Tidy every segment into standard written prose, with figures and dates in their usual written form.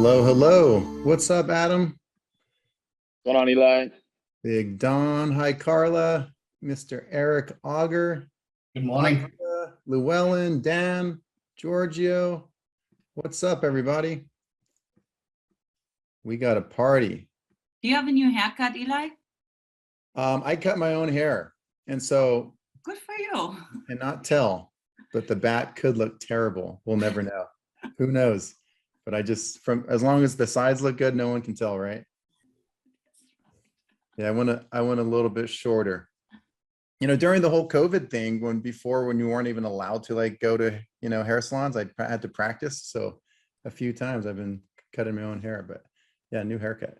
Hello, hello. What's up, Adam? Going on, Eli? Big Don. Hi, Carla. Mr. Eric Auger. Good morning. Llewellyn, Dan, Giorgio. What's up, everybody? We got a party. Do you have a new haircut, Eli? I cut my own hair, and so Good for you. cannot tell, but the bat could look terrible. We'll never know. Who knows? But from as long as the sides look good, no one can tell, right? Yeah, I want a little bit shorter. During the whole COVID thing, when you weren't even allowed to like go to, hair salons, I had to practice. So a few times I've been cutting my own hair, but yeah, new haircut.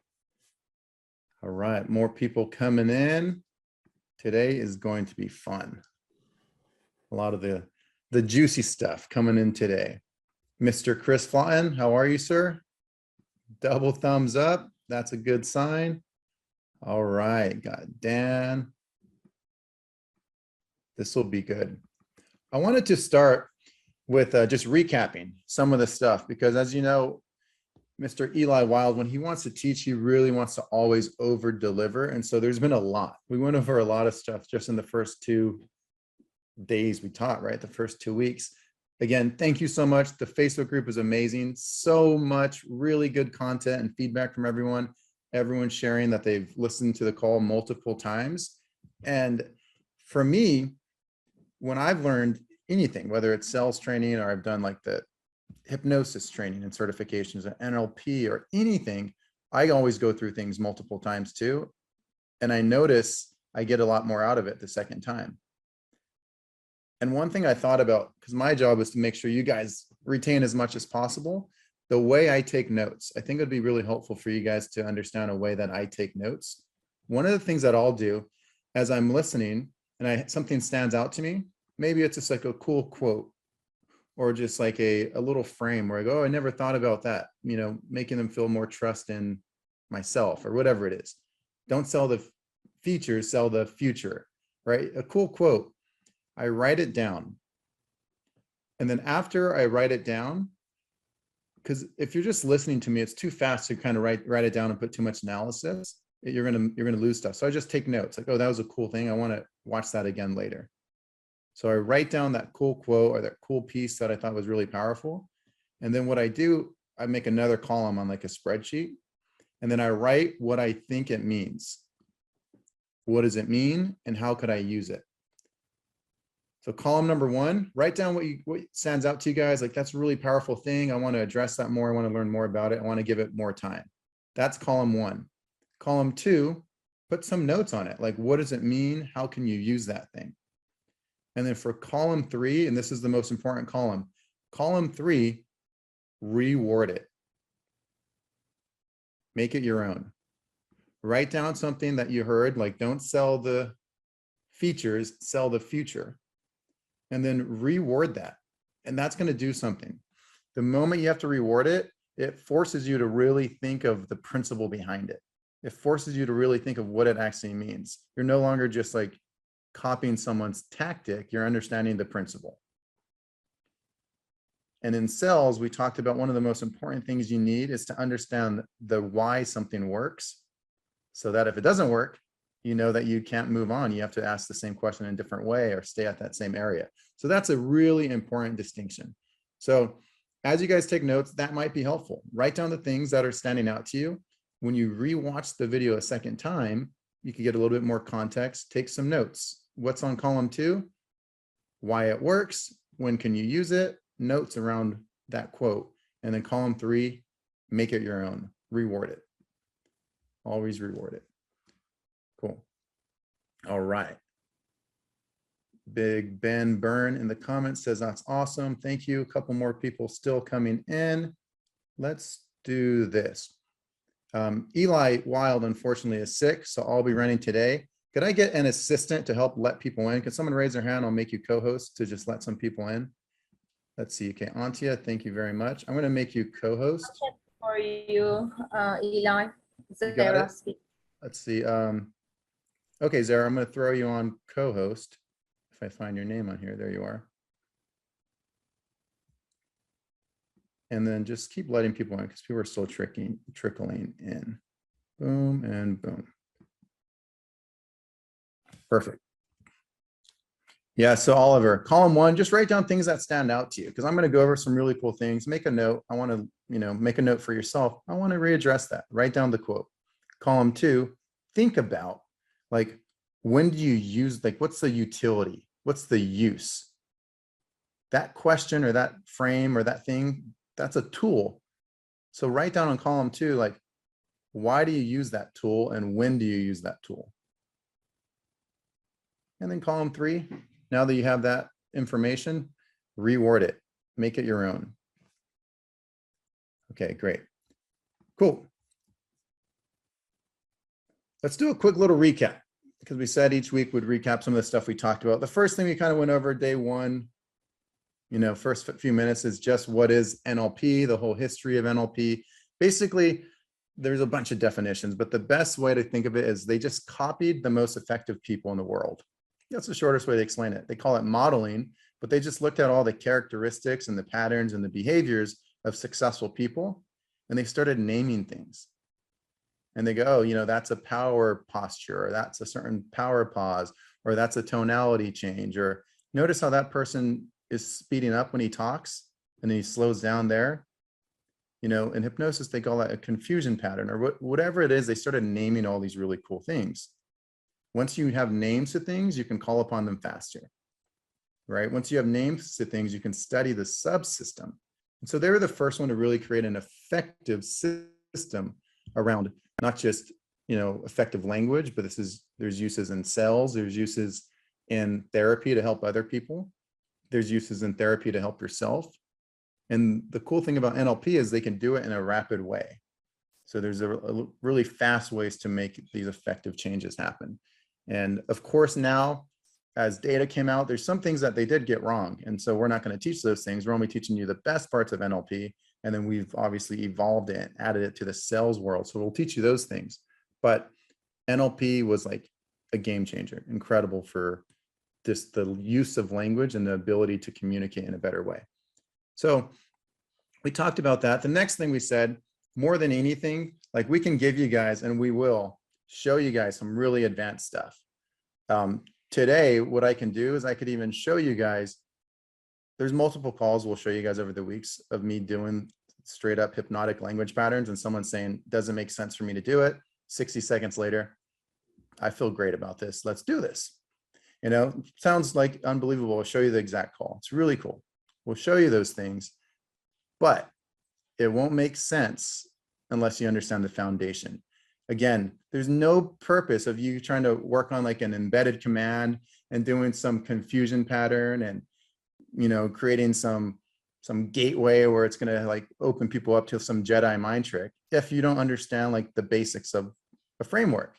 All right, more people coming in. Today is going to be fun. A lot of the juicy stuff coming in today. Mr. Chris Flotton, how are you, sir? Double thumbs up. That's a good sign. All right, got Dan. This will be good. I wanted to start with just recapping some of the stuff because, as you know, Mr. Eli Wild, when he wants to teach, he really wants to always over deliver. And so there's been a lot. We went over a lot of stuff just in the first 2 days we taught, right? The first 2 weeks. Again, thank you so much. The Facebook group is amazing. So much really good content and feedback from everyone. Everyone sharing that they've listened to the call multiple times. And for me, when I've learned anything, whether it's sales training or I've done like the hypnosis training and certifications or NLP or anything, I always go through things multiple times too. And I notice I get a lot more out of it the second time. And one thing I thought about, because my job is to make sure you guys retain as much as possible, the way I take notes, I think it would be really helpful for you guys to understand a way that I take notes. One of the things that I'll do as I'm listening and something stands out to me, maybe it's just like a cool quote or just like a little frame where I go, oh, I never thought about that, making them feel more trust in myself or whatever it is. Don't sell the features, sell the future, right? A cool quote. I write it down. And then after I write it down, because if you're just listening to me, it's too fast to kind of write it down and put too much analysis. You're gonna lose stuff. So I just take notes like, oh, that was a cool thing. I want to watch that again later. So I write down that cool quote or that cool piece that I thought was really powerful. And then what I do, I make another column on like a spreadsheet. And then I write what I think it means. What does it mean? And how could I use it? So column number 1, write down what stands out to you guys. Like, that's a really powerful thing. I want to address that more. I want to learn more about it. I want to give it more time. That's column 1. Column 2, put some notes on it. Like, what does it mean? How can you use that thing? And then for column 3, and this is the most important column, column 3, reward it. Make it your own. Write down something that you heard, like don't sell the features, sell the future. And then reward that. And that's going to do something. The moment you have to reward it, it forces you to really think of the principle behind it. It forces you to really think of what it actually means. You're no longer just like copying someone's tactic, you're understanding the principle. And in sales, we talked about one of the most important things you need is to understand the why something works, so that if it doesn't work, you know that you can't move on. You have to ask the same question in a different way or stay at that same area. So that's a really important distinction. So as you guys take notes, that might be helpful. Write down the things that are standing out to you. When you rewatch the video a second time, you can get a little bit more context, take some notes. What's on column 2? Why it works, when can you use it? Notes around that quote. And then column 3, make it your own, reward it. Always reward it. Cool. All right. Big Ben Byrne in the comments says, that's awesome. Thank you. A couple more people still coming in. Let's do this. Eli Wild, unfortunately, is sick, so I'll be running today. Could I get an assistant to help let people in? Could someone raise their hand? I'll make you co-host to just let some people in. Let's see. Okay, Antia, thank you very much. I'm going to make you co-host. For you, Eli. You got it? Let's see. Okay, Zara, I'm going to throw you on co-host. If I find your name on here, there you are. And then just keep letting people in because people are still trickling in. Boom and boom. Perfect. Yeah, so Oliver, column one, just write down things that stand out to you because I'm going to go over some really cool things. Make a note. I want to, make a note for yourself. I want to readdress that. Write down the quote. Column two, think about like, when do you use, like, what's the utility? What's the use? That question or that frame or that thing, that's a tool. So write down on column two, like, why do you use that tool and when do you use that tool? And then column three, now that you have that information, reword it, make it your own. Okay, great. Cool. Let's do a quick little recap because we said each week would recap some of the stuff we talked about. The first thing we kind of went over day one, first few minutes is just what is NLP, the whole history of NLP. Basically, there's a bunch of definitions, but the best way to think of it is they just copied the most effective people in the world. That's the shortest way to explain it. They call it modeling, but they just looked at all the characteristics and the patterns and the behaviors of successful people, and they started naming things. And they go, oh, that's a power posture, or that's a certain power pause, or that's a tonality change, or notice how that person is speeding up when he talks and then he slows down there. In hypnosis, they call that a confusion pattern or whatever it is. They started naming all these really cool things. Once you have names to things, you can call upon them faster, right? Once you have names to things, you can study the subsystem. And so they were the first one to really create an effective system around not just, effective language, but there's uses in cells, there's uses in therapy to help other people. There's uses in therapy to help yourself. And the cool thing about NLP is they can do it in a rapid way. So there's a really fast ways to make these effective changes happen. And of course, now as data came out, there's some things that they did get wrong. And so we're not going to teach those things. We're only teaching you the best parts of NLP. And then we've obviously evolved it, added it to the sales world. So we'll teach you those things. But NLP was like a game changer, incredible for just the use of language and the ability to communicate in a better way. So we talked about that. The next thing we said, more than anything, like we can give you guys, and we will show you guys some really advanced stuff. Today, what I can do is I could even show you guys, there's multiple calls we'll show you guys over the weeks of me doing straight up hypnotic language patterns and someone saying, doesn't make sense for me to do it. 60 seconds later, I feel great about this. Let's do this. Sounds like unbelievable. I'll show you the exact call. It's really cool. We'll show you those things, but it won't make sense unless you understand the foundation. Again, there's no purpose of you trying to work on like an embedded command and doing some confusion pattern and, creating some gateway where it's going to like open people up to some Jedi mind trick if you don't understand like the basics of a framework.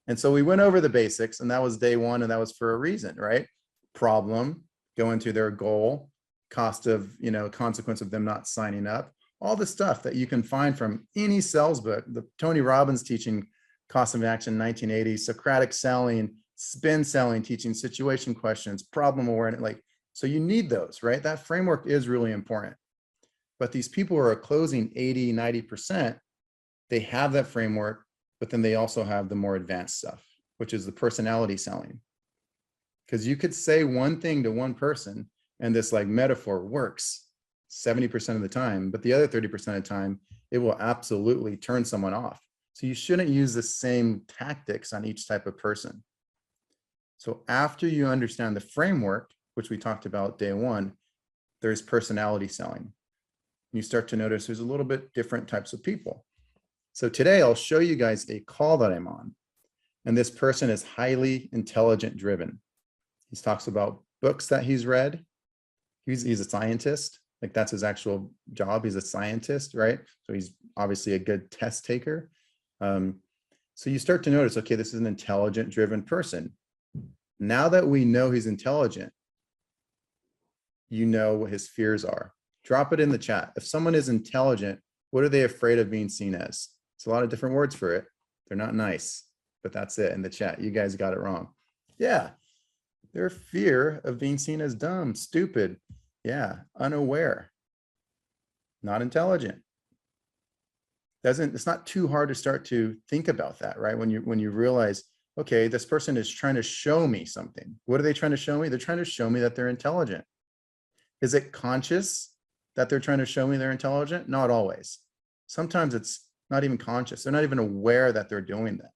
And so we went over the basics, and that was day one, and that was for a reason, right? Problem, go into their goal, cost of, consequence of them not signing up, all the stuff that you can find from any sales book. The Tony Robbins teaching Cost of Action 1980, Socratic selling, spin selling, teaching situation questions, problem awareness, so you need those, right? That framework is really important. But these people who are closing 80, 90%, they have that framework, but then they also have the more advanced stuff, which is the personality selling. Because you could say one thing to one person and this like metaphor works 70% of the time, but the other 30% of the time, it will absolutely turn someone off. So you shouldn't use the same tactics on each type of person. So after you understand the framework, which we talked about day one, there's personality selling. You start to notice there's a little bit different types of people. So today I'll show you guys a call that I'm on. And this person is highly intelligent driven. He talks about books that he's read. He's a scientist. Like that's his actual job. He's a scientist, right? So he's obviously a good test taker. So you start to notice, okay, this is an intelligent driven person. Now that we know he's intelligent, you know what his fears are. Drop it in the chat. If someone is intelligent, what are they afraid of being seen as? It's a lot of different words for it. They're not nice, but that's it in the chat. You guys got it wrong. Yeah, their fear of being seen as dumb, stupid. Yeah, unaware. not intelligent. It's not too hard to start to think about that, right? When you realize, okay, this person is trying to show me something. What are they trying to show me? They're trying to show me that they're intelligent. Is it conscious that they're trying to show me they're intelligent? Not always. Sometimes it's not even conscious. They're not even aware that they're doing that.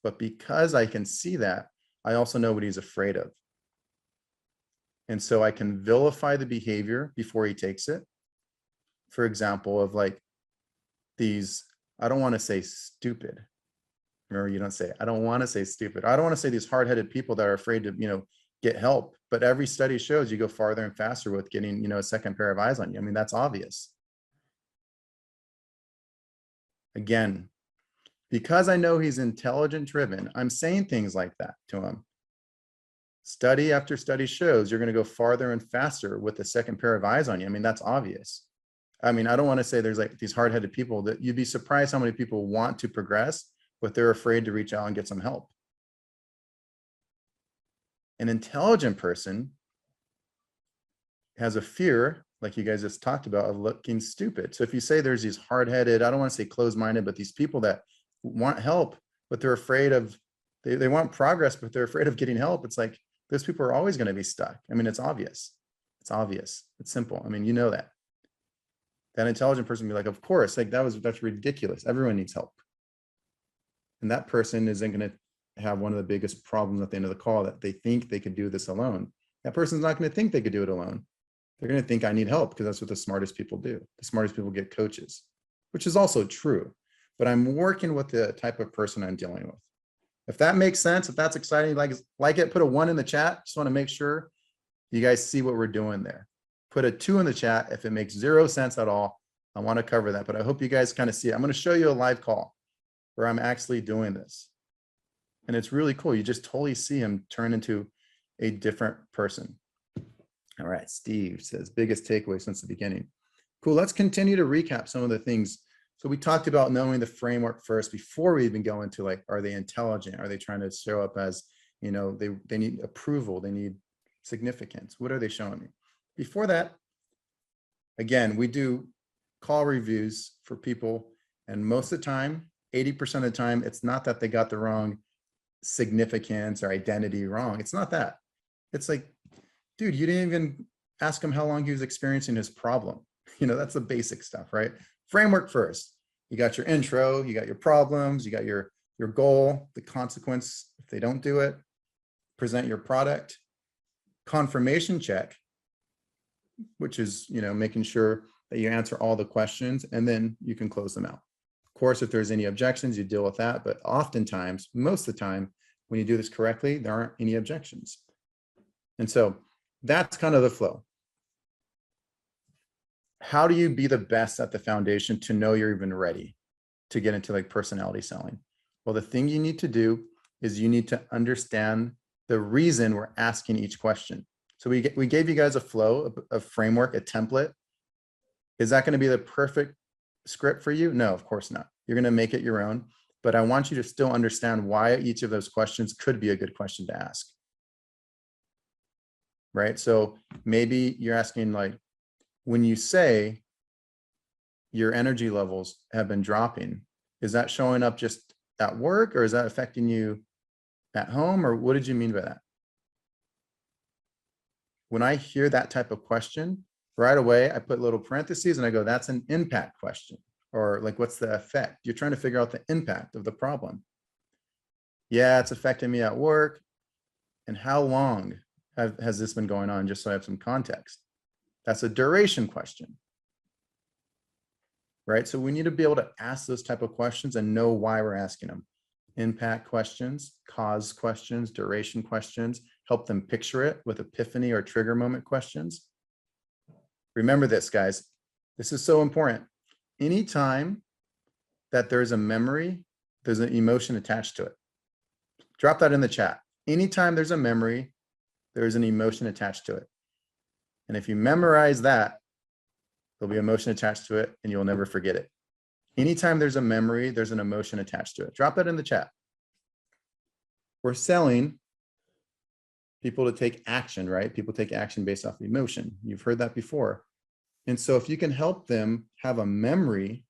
But because I can see that, I also know what he's afraid of. And so I can vilify the behavior before he takes it. For example, of like these, I don't want to say stupid. Remember, you don't say, I don't want to say stupid. I don't want to say these hard-headed people that are afraid to, get help. But every study shows you go farther and faster with getting, a second pair of eyes on you. I mean, that's obvious. Again, because I know he's intelligent driven, I'm saying things like that to him. Study after study shows you're going to go farther and faster with the second pair of eyes on you. I mean, that's obvious. I mean, I don't want to say there's like these hard-headed people that you'd be surprised how many people want to progress, but they're afraid to reach out and get some help. An intelligent person has a fear, like you guys just talked about, of looking stupid. So if you say there's these hard-headed, I don't want to say closed-minded, but these people that want help, but they're afraid of, they want progress, but they're afraid of getting help. It's like, those people are always going to be stuck. I mean, it's obvious. It's obvious. It's simple. I mean, you know that. That intelligent person would be like, of course, like that's ridiculous. Everyone needs help. And that person isn't going to have one of the biggest problems at the end of the call, that they think they could do this alone. That person's not going to think they could do it alone. They're going to think I need help, because that's what the smartest people do. The smartest people get coaches, which is also true. But I'm working with the type of person I'm dealing with. If that makes sense, if that's exciting, like it, put a 1 in the chat. Just want to make sure you guys see what we're doing there. Put a 2 in the chat if it makes 0 sense at all. I want to cover that, but I hope you guys kind of see it. I'm going to show you a live call where I'm actually doing this. And it's really cool. You just totally see him turn into a different person. All right, Steve says, biggest takeaway since the beginning. Cool, let's continue to recap some of the things. So we talked about knowing the framework first before we even go into like, are they intelligent? Are they trying to show up as, they need approval, they need significance. What are they showing me? Before that, again, we do call reviews for people, and most of the time, 80% of the time, it's not that they got the wrong significance or identity wrong. It's not that. It's like, dude, you didn't even ask him how long he was experiencing his problem. That's the basic stuff, right? Framework first. You got your intro, you got your problems, you got your goal, the consequence if they don't do it, present your product, confirmation check, which is, making sure that you answer all the questions, and then you can close them out. Of course, if there's any objections, you deal with that. But oftentimes, most of the time, when you do this correctly, there aren't any objections. And so that's kind of the flow. How do you be the best at the foundation to know you're even ready to get into like personality selling? Well, the thing you need to do is you need to understand the reason we're asking each question. So we gave you guys a flow, a framework, a template. Is that going to be the perfect script for you? No, of course not. You're going to make it your own, but I want you to still understand why each of those questions could be a good question to ask. Right? So maybe you're asking like, when you say your energy levels have been dropping, is that showing up just at work, or is that affecting you at home, or what did you mean by that? When I hear that type of question, right away, I put little parentheses and I go, that's an impact question. Or like, what's the effect? You're trying to figure out the impact of the problem. Yeah, it's affecting me at work. And how long has this been going on? Just so I have some context. That's a duration question. Right? So we need to be able to ask those type of questions and know why we're asking them. Impact questions, cause questions, duration questions, help them picture it with epiphany or trigger moment questions. Remember this, guys. This is so important. Anytime that there's a memory, there's an emotion attached to it. Drop that in the chat. Anytime there's a memory, there's an emotion attached to it. And if you memorize that, there'll be emotion attached to it and you'll never forget it. Anytime there's a memory, there's an emotion attached to it. Drop that in the chat. We're selling people to take action, right? People take action based off emotion. You've heard that before. And so if you can help them have a memory,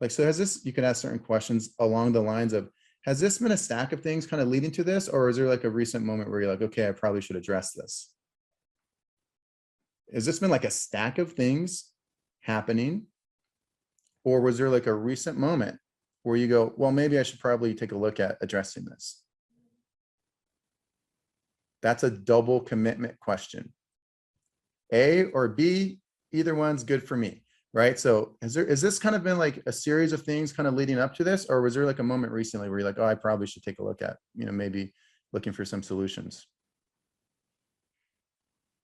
like, so has this, you can ask certain questions along the lines of, has this been a stack of things kind of leading to this? Or is there like a recent moment where you're like, okay, I probably should address this? Has this been like a stack of things happening? Or was there like a recent moment where you go, well, maybe I should probably take a look at addressing this? That's a double commitment question. A or B, either one's good for me, right? So is this kind of been like a series of things kind of leading up to this? Or was there like a moment recently where you're like, oh, I probably should take a look at, maybe looking for some solutions?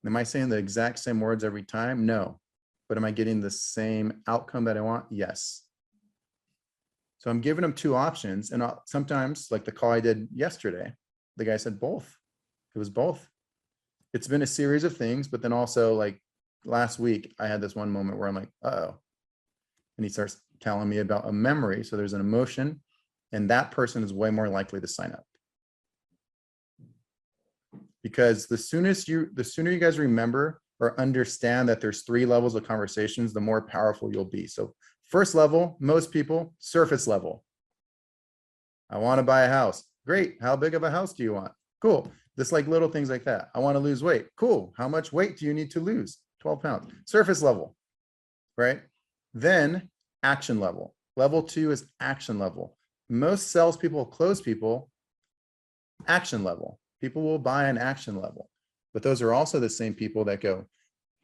Am I saying the exact same words every time? No. But am I getting the same outcome that I want? Yes. So I'm giving them two options. And sometimes, like the call I did yesterday, the guy said both. It was both. It's been a series of things, but then also like last week, I had this one moment where I'm like, uh-oh. And he starts telling me about a memory. So there's an emotion, and that person is way more likely to sign up. Because the sooner you guys remember or understand that there's 3 levels of conversations, the more powerful you'll be. So first level, most people, surface level. I want to buy a house. Great. How big of a house do you want? Cool. Just like little things like that. I want to lose weight. Cool. How much weight do you need to lose? 12 pounds. Surface level, right? Then action level. Level 2 is action level. Most salespeople, close people, action level. People will buy an action level, but those are also the same people that go,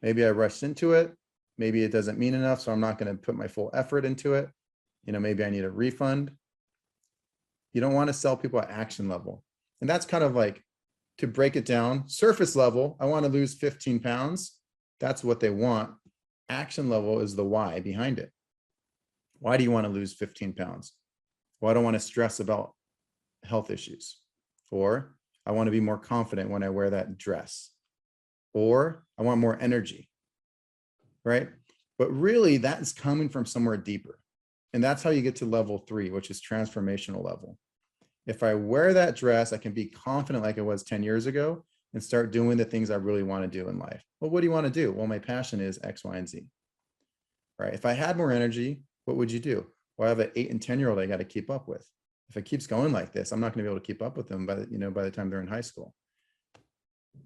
maybe I rushed into it. Maybe it doesn't mean enough, so I'm not going to put my full effort into it. Maybe I need a refund. You don't want to sell people at action level. And that's kind of like, to break it down, surface level, I want to lose 15 pounds. That's what they want. Action level is the why behind it. Why do you want to lose 15 pounds? Well, I don't want to stress about health issues. Or I want to be more confident when I wear that dress. Or I want more energy, right? But really that is coming from somewhere deeper. And that's how you get to level 3, which is transformational level. If I wear that dress, I can be confident like I was 10 years ago and start doing the things I really want to do in life. Well, what do you want to do? Well, my passion is X, Y, and Z, right? If I had more energy, what would you do? Well, I have an 8 and 10-year-old I got to keep up with. If it keeps going like this, I'm not going to be able to keep up with them by the time they're in high school,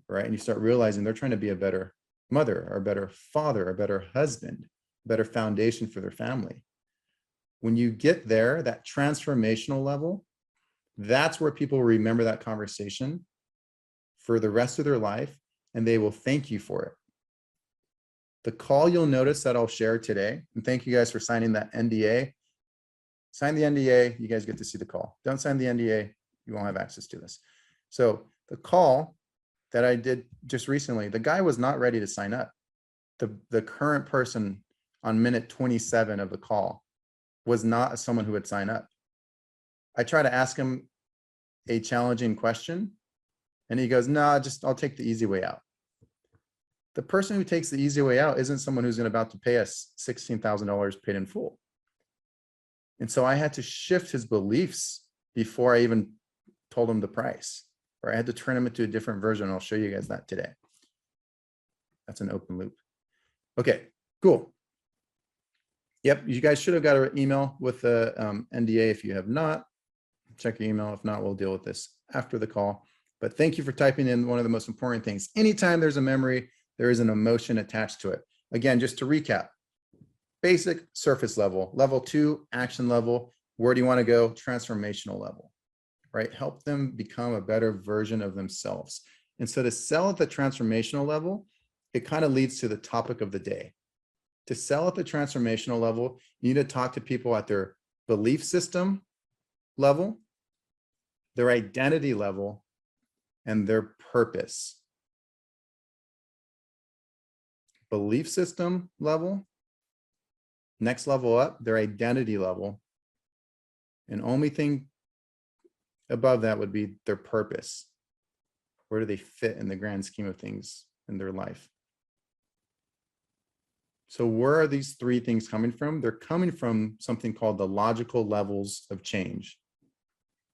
right? And you start realizing they're trying to be a better mother or a better father, a better husband, a better foundation for their family. When you get there, that transformational level, that's where people remember that conversation for the rest of their life, and they will thank you for it. The call you'll notice that I'll share today, and thank you guys for signing that NDA. Sign the NDA, you guys get to see the call. Don't sign the NDA, you won't have access to this. So the call that I did just recently, the guy was not ready to sign up. The current person on minute 27 of the call was not someone who would sign up. I try to ask him a challenging question and he goes, nah, I'll take the easy way out. The person who takes the easy way out isn't someone who's about to pay us $16,000 paid in full. And so I had to shift his beliefs before I even told him the price, or I had to turn him into a different version. I'll show you guys that today. That's an open loop. Okay, cool. Yep, you guys should have got an email with the NDA. If you have not, check your email. If not, we'll deal with this after the call. But thank you for typing in one of the most important things. Anytime there's a memory, there is an emotion attached to it. Again, just to recap, basic surface level, level 2, action level. Where do you want to go? Transformational level, right? Help them become a better version of themselves. And so to sell at the transformational level, it kind of leads to the topic of the day. To sell at the transformational level, you need to talk to people at their belief system level, their identity level, and their purpose. Belief system level, next level up, their identity level, and only thing above that would be their purpose. Where do they fit in the grand scheme of things in their life? So where are these 3 things coming from? They're coming from something called the logical levels of change.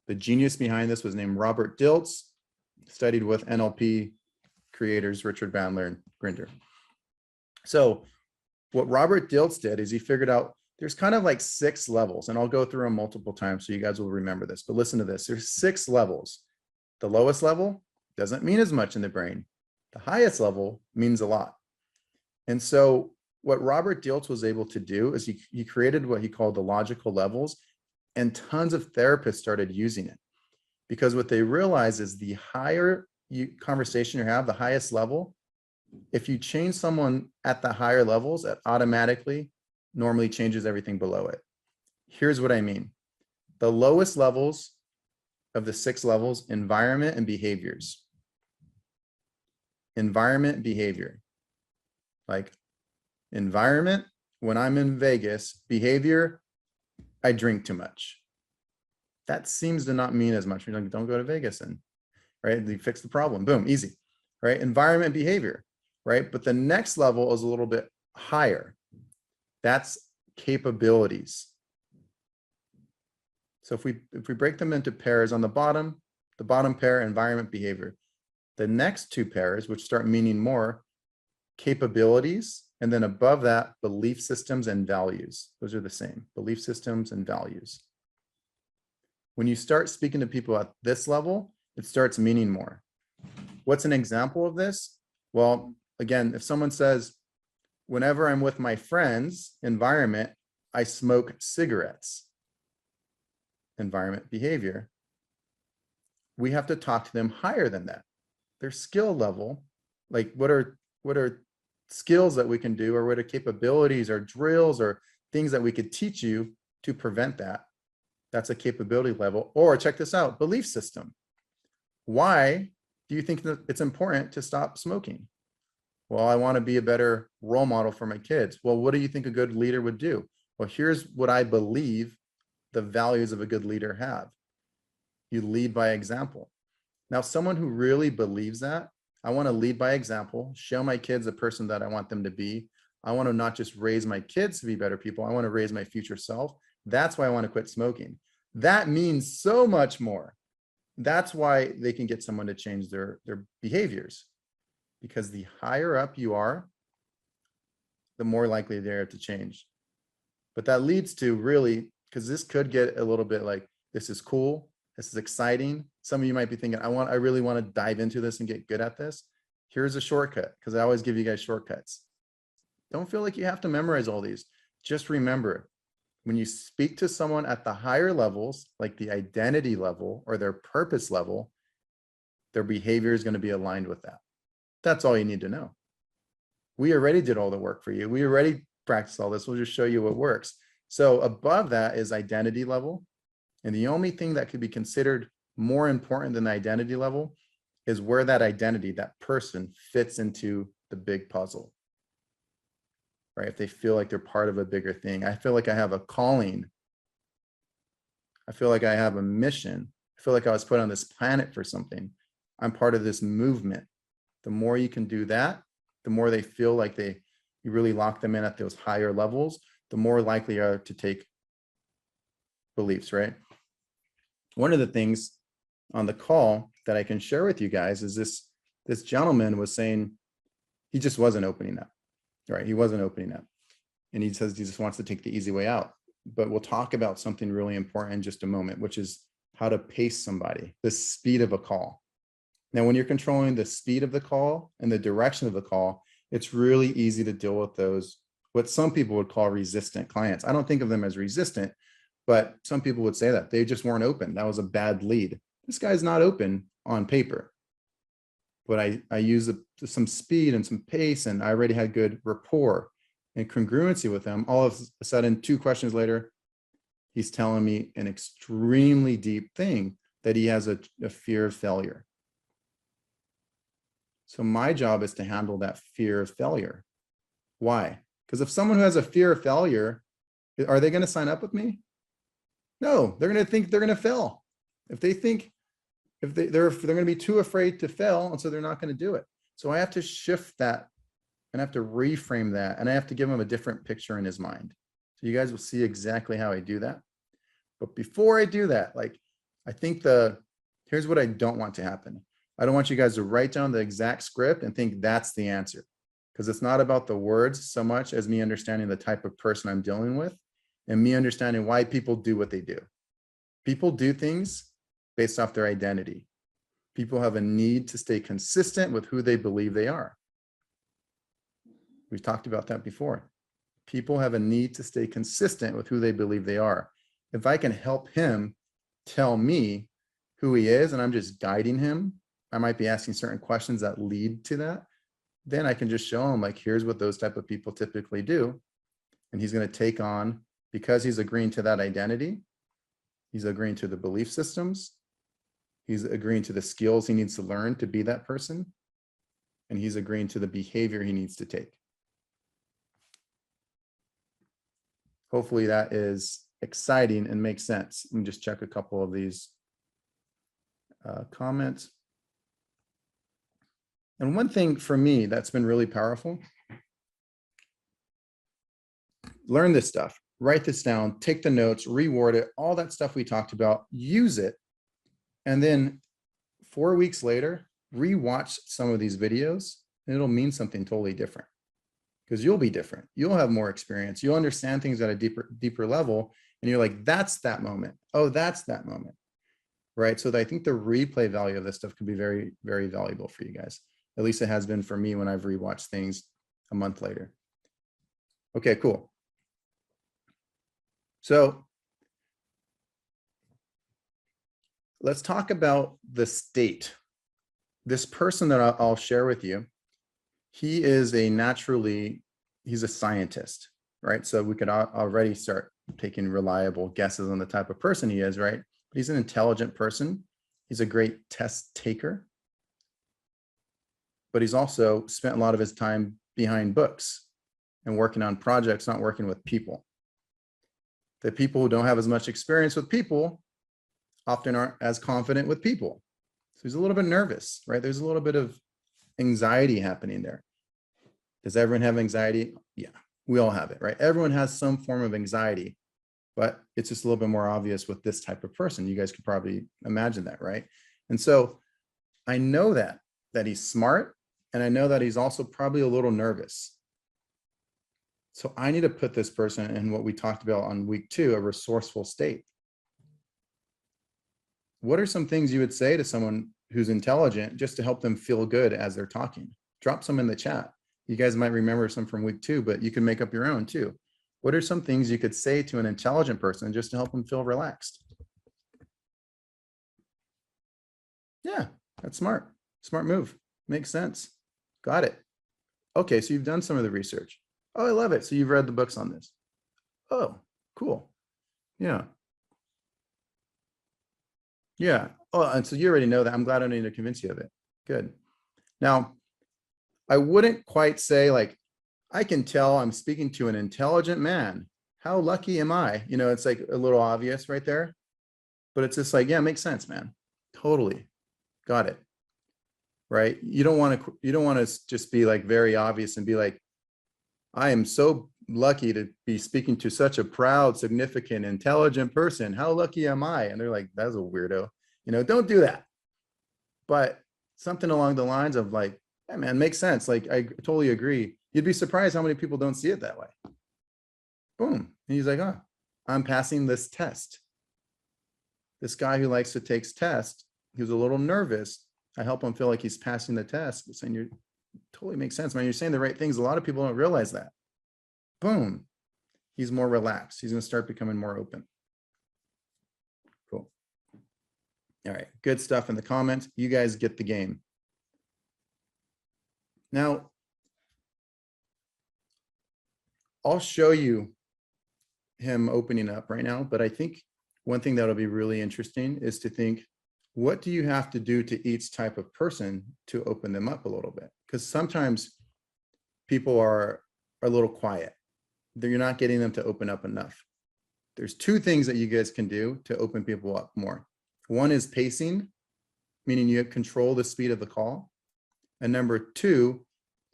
The genius behind this was named Robert Dilts, studied with NLP creators Richard Bandler and Grinder. So what Robert Dilts did is he figured out there's kind of like 6 levels, and I'll go through them multiple times so you guys will remember this, but listen to this. There's 6 levels. The lowest level doesn't mean as much in the brain. The highest level means a lot. And so what Robert Dilts was able to do is he created what he called the logical levels, and tons of therapists started using it. Because what they realize is the higher conversation you have, the highest level, if you change someone at the higher levels, it automatically normally changes everything below it. Here's what I mean. The lowest levels of the 6 levels, environment and behaviors. Environment, behavior. Like environment, when I'm in Vegas, behavior, I drink too much. That seems to not mean as much. You're like, don't go to Vegas and, right? You fix the problem, boom, easy, right? Environment, behavior, right? But the next level is a little bit higher. That's capabilities. So if we break them into pairs on the bottom pair, environment, behavior. The next 2 pairs, which start meaning more, capabilities, and then above that, belief systems and values. Those are the same, belief systems and values. When you start speaking to people at this level, it starts meaning more. What's an example of this? Well, again, if someone says, whenever I'm with my friends, environment, I smoke cigarettes. Environment, behavior. We have to talk to them higher than that. Their skill level, like what are skills that we can do, or what are capabilities or drills or things that we could teach you to prevent that. That's a capability level. Or check this out, belief system. Why do you think that it's important to stop smoking? Well, I want to be a better role model for my kids. Well, what do you think a good leader would do? Well, here's what I believe the values of a good leader have. You lead by example. Now, someone who really believes that, I want to lead by example, show my kids the person that I want them to be. I want to not just raise my kids to be better people. I want to raise my future self. That's why I want to quit smoking. That means so much more. That's why they can get someone to change their behaviors. Because the higher up you are, the more likely they are to change. But that leads to really, because this could get a little bit like, this is cool, this is exciting. Some of you might be thinking, I really want to dive into this and get good at this. Here's a shortcut, because I always give you guys shortcuts. Don't feel like you have to memorize all these. Just remember, when you speak to someone at the higher levels, like the identity level or their purpose level, their behavior is going to be aligned with that. That's all you need to know. We already did all the work for you. We already practiced all this. We'll just show you what works. So above that is identity level. And the only thing that could be considered more important than the identity level is where that identity, that person, fits into the big puzzle. Right? If they feel like they're part of a bigger thing. I feel like I have a calling. I feel like I have a mission. I feel like I was put on this planet for something. I'm part of this movement. The more you can do that, the more they feel like you really lock them in at those higher levels, the more likely you are to take beliefs, right? One of the things on the call that I can share with you guys is this gentleman was saying he just wasn't opening up, right? He wasn't opening up. And he says he just wants to take the easy way out. But we'll talk about something really important in just a moment, which is how to pace somebody, the speed of a call. Now, when you're controlling the speed of the call and the direction of the call, it's really easy to deal with those, what some people would call resistant clients. I don't think of them as resistant, but some people would say that they just weren't open. That was a bad lead. This guy's not open on paper, but I use some speed and some pace, and I already had good rapport and congruency with him. All of a sudden, 2 questions later, he's telling me an extremely deep thing, that he has a fear of failure. So my job is to handle that fear of failure. Why? Because if someone who has a fear of failure, are they going to sign up with me? No, they're going to think they're going to fail. If they think, they're going to be too afraid to fail, and so they're not going to do it. So I have to shift that, and I have to reframe that, and I have to give him a different picture in his mind. So you guys will see exactly how I do that. But before I do that, I think here's what I don't want to happen. I don't want you guys to write down the exact script and think that's the answer, because it's not about the words so much as me understanding the type of person I'm dealing with and me understanding why people do what they do. People do things based off their identity. People have a need to stay consistent with who they believe they are. We've talked about that before. People have a need to stay consistent with who they believe they are. If I can help him tell me who he is and I'm just guiding him, I might be asking certain questions that lead to that. Then I can just show him, like, here's what those type of people typically do. And he's going to take on, because he's agreeing to that identity, he's agreeing to the belief systems, he's agreeing to the skills he needs to learn to be that person, and he's agreeing to the behavior he needs to take. Hopefully that is exciting and makes sense. Let me just check a couple of these comments. And one thing for me that's been really powerful, learn this stuff, write this down, take the notes, reword it, all that stuff we talked about, use it. And then 4 weeks later, rewatch some of these videos and it'll mean something totally different, because you'll be different. You'll have more experience. You'll understand things at a deeper level. And you're like, that's that moment. Oh, that's that moment. Right. So I think the replay value of this stuff can be very, very valuable for you guys. At least it has been for me when I've rewatched things a month later. Okay, cool. So let's talk about the state. This person that I'll share with you, he is he's a scientist, right? So we could already start taking reliable guesses on the type of person he is, right? But he's an intelligent person. He's a great test taker. But he's also spent a lot of his time behind books and working on projects, not working with people. The people who don't have as much experience with people often aren't as confident with people. So he's a little bit nervous, right? There's a little bit of anxiety happening there. Does everyone have anxiety? Yeah, we all have it, right? Everyone has some form of anxiety, but it's just a little bit more obvious with this type of person. You guys could probably imagine that, right? And so I know that he's smart, and I know that he's also probably a little nervous. So I need to put this person in what we talked about on week 2, a resourceful state. What are some things you would say to someone who's intelligent just to help them feel good as they're talking? Drop some in the chat. You guys might remember some from week 2, but you can make up your own too. What are some things you could say to an intelligent person just to help them feel relaxed? Yeah, that's smart. Smart move. Makes sense. Got it. Okay, so you've done some of the research. Oh, I love it. So you've read the books on this. Oh, cool. Yeah. Yeah. Oh, and so you already know that. I'm glad I don't need to convince you of it. Good. Now, I wouldn't quite say, like, I can tell I'm speaking to an intelligent man. How lucky am I? You know, it's like a little obvious right there, but it's just like, yeah, it makes sense, man. Totally. Got it. Right. You don't want to just be like very obvious and be like, I am so lucky to be speaking to such a proud, significant, intelligent person. How lucky am I? And they're like, that's a weirdo. You know, don't do that. But something along the lines of like, hey man, makes sense. Like, I totally agree. You'd be surprised how many people don't see it that way. Boom. And he's like, oh, I'm passing this test. This guy who likes to take tests, he was a little nervous. I help him feel like he's passing the test. Saying, you totally makes sense, man. You're saying the right things. A lot of people don't realize that. Boom. He's more relaxed. He's going to start becoming more open. Cool. All right. Good stuff in the comments. You guys get the game. Now, I'll show you him opening up right now, but I think one thing that'll be really interesting is to think, what do you have to do to each type of person to open them up a little bit? Because sometimes people are a little quiet. You're not getting them to open up enough. There's 2 things that you guys can do to open people up more. One is pacing, meaning you control the speed of the call. And number 2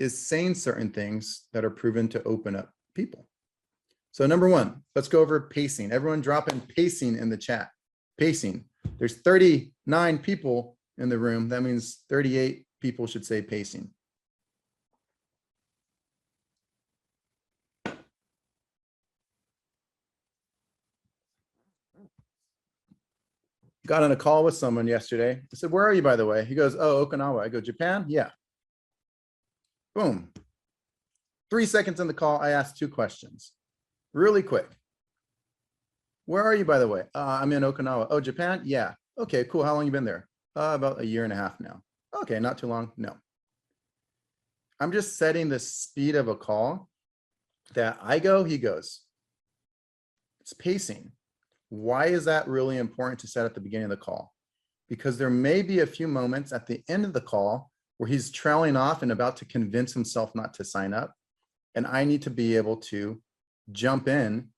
is saying certain things that are proven to open up people. So number 1, let's go over pacing. Everyone drop in pacing in the chat. Pacing. There's 39 people in the room. That means 38 people should say pacing. Got on a call with someone yesterday. I said, where are you, by the way? He goes, oh, Okinawa. I go, Japan? Yeah. Boom. 3 seconds in the call, I asked 2 questions. Really quick. Where are you, by the way? I'm in Okinawa. Oh, Japan? Yeah. Okay, cool. How long you been there? About 1.5 years now. Okay, not too long. No. I'm just setting the speed of a call that I go, he goes. It's pacing. Why is that really important to set at the beginning of the call? Because there may be a few moments at the end of the call where he's trailing off and about to convince himself not to sign up. And I need to be able to jump in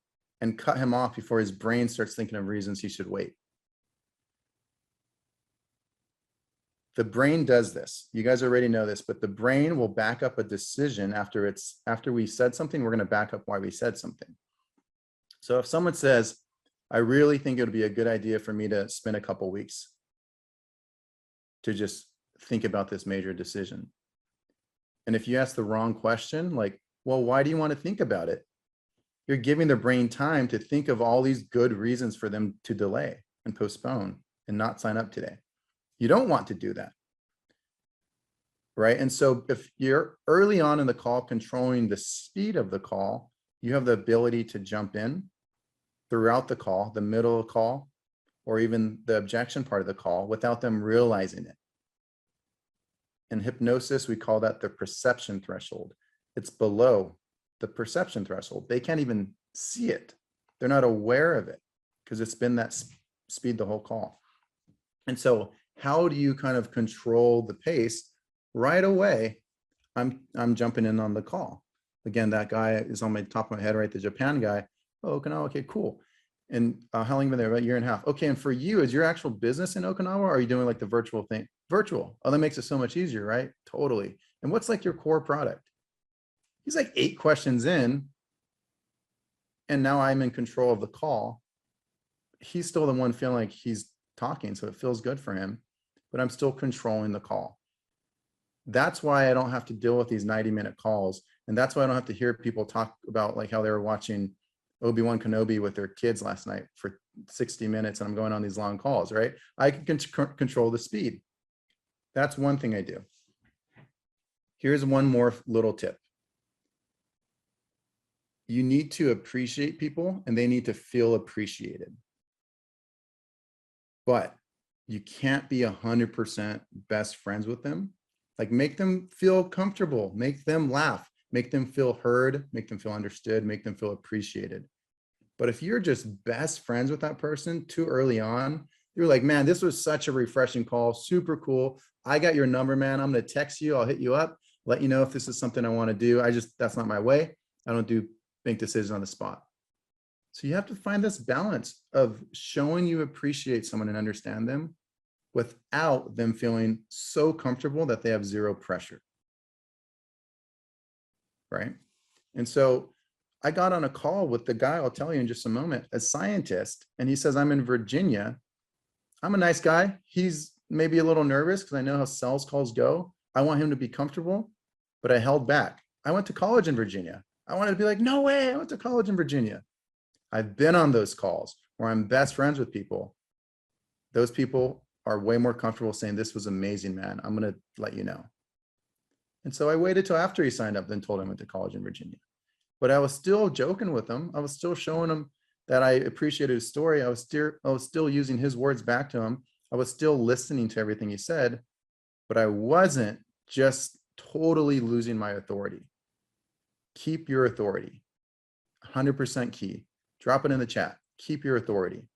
and cut him off before his brain starts thinking of reasons he should wait. The brain does this. You guys already know this, but the brain will back up a decision after we said something, we're going to back up why we said something. So if someone says, I really think it would be a good idea for me to spend a couple weeks to just think about this major decision. And if you ask the wrong question, like, well, why do you want to think about it? You're giving their brain time to think of all these good reasons for them to delay and postpone and not sign up today. You don't want to do that, right? And so if you're early on in the call controlling the speed of the call, you have the ability to jump in throughout the call, the middle of the call, or even the objection part of the call without them realizing it. In hypnosis, we call that the perception threshold. It's below the perception threshold. They can't even see it. They're not aware of it because it's been that speed the whole call. And so how do you kind of control the pace? Right away, I'm jumping in on the call. Again, that guy is on my top of my head, right? The Japan guy. Oh, Okinawa, okay, cool. And how long you been there? About 1.5 years. Okay, and for you, is your actual business in Okinawa, or are you doing like the virtual thing? Virtual. Oh, that makes it so much easier, right? Totally. And what's like your core product? He's like 8 questions in, and now I'm in control of the call. He's still the one feeling like he's talking, so it feels good for him, but I'm still controlling the call. That's why I don't have to deal with these 90-minute calls. And that's why I don't have to hear people talk about like how they were watching Obi-Wan Kenobi with their kids last night for 60 minutes and I'm going on these long calls, right? I can control the speed. That's one thing I do. Here's one more little tip. You need to appreciate people and they need to feel appreciated. But you can't be 100% best friends with them. Like make them feel comfortable, make them laugh, make them feel heard, make them feel understood, make them feel appreciated. But if you're just best friends with that person too early on, you're like, man, this was such a refreshing call, super cool. I got your number, man. I'm gonna text you, I'll hit you up, let you know if this is something I wanna do. That's not my way. I don't make decisions on the spot. So you have to find this balance of showing you appreciate someone and understand them without them feeling so comfortable that they have zero pressure, right? And so I got on a call with the guy, I'll tell you in just a moment, a scientist, and he says, I'm in Virginia. I'm a nice guy. He's maybe a little nervous because I know how sales calls go. I want him to be comfortable, but I held back. I went to college in Virginia. I wanted to be like, no way, I went to college in Virginia. I've been on those calls where I'm best friends with people. Those people are way more comfortable saying, this was amazing, man. I'm going to let you know. And so I waited till after he signed up, then told him I went to college in Virginia. But I was still joking with him. I was still showing him that I appreciated his story. I was still using his words back to him. I was still listening to everything he said, but I wasn't just totally losing my authority. Keep your authority. 100% key. Drop it in the chat. Keep your authority.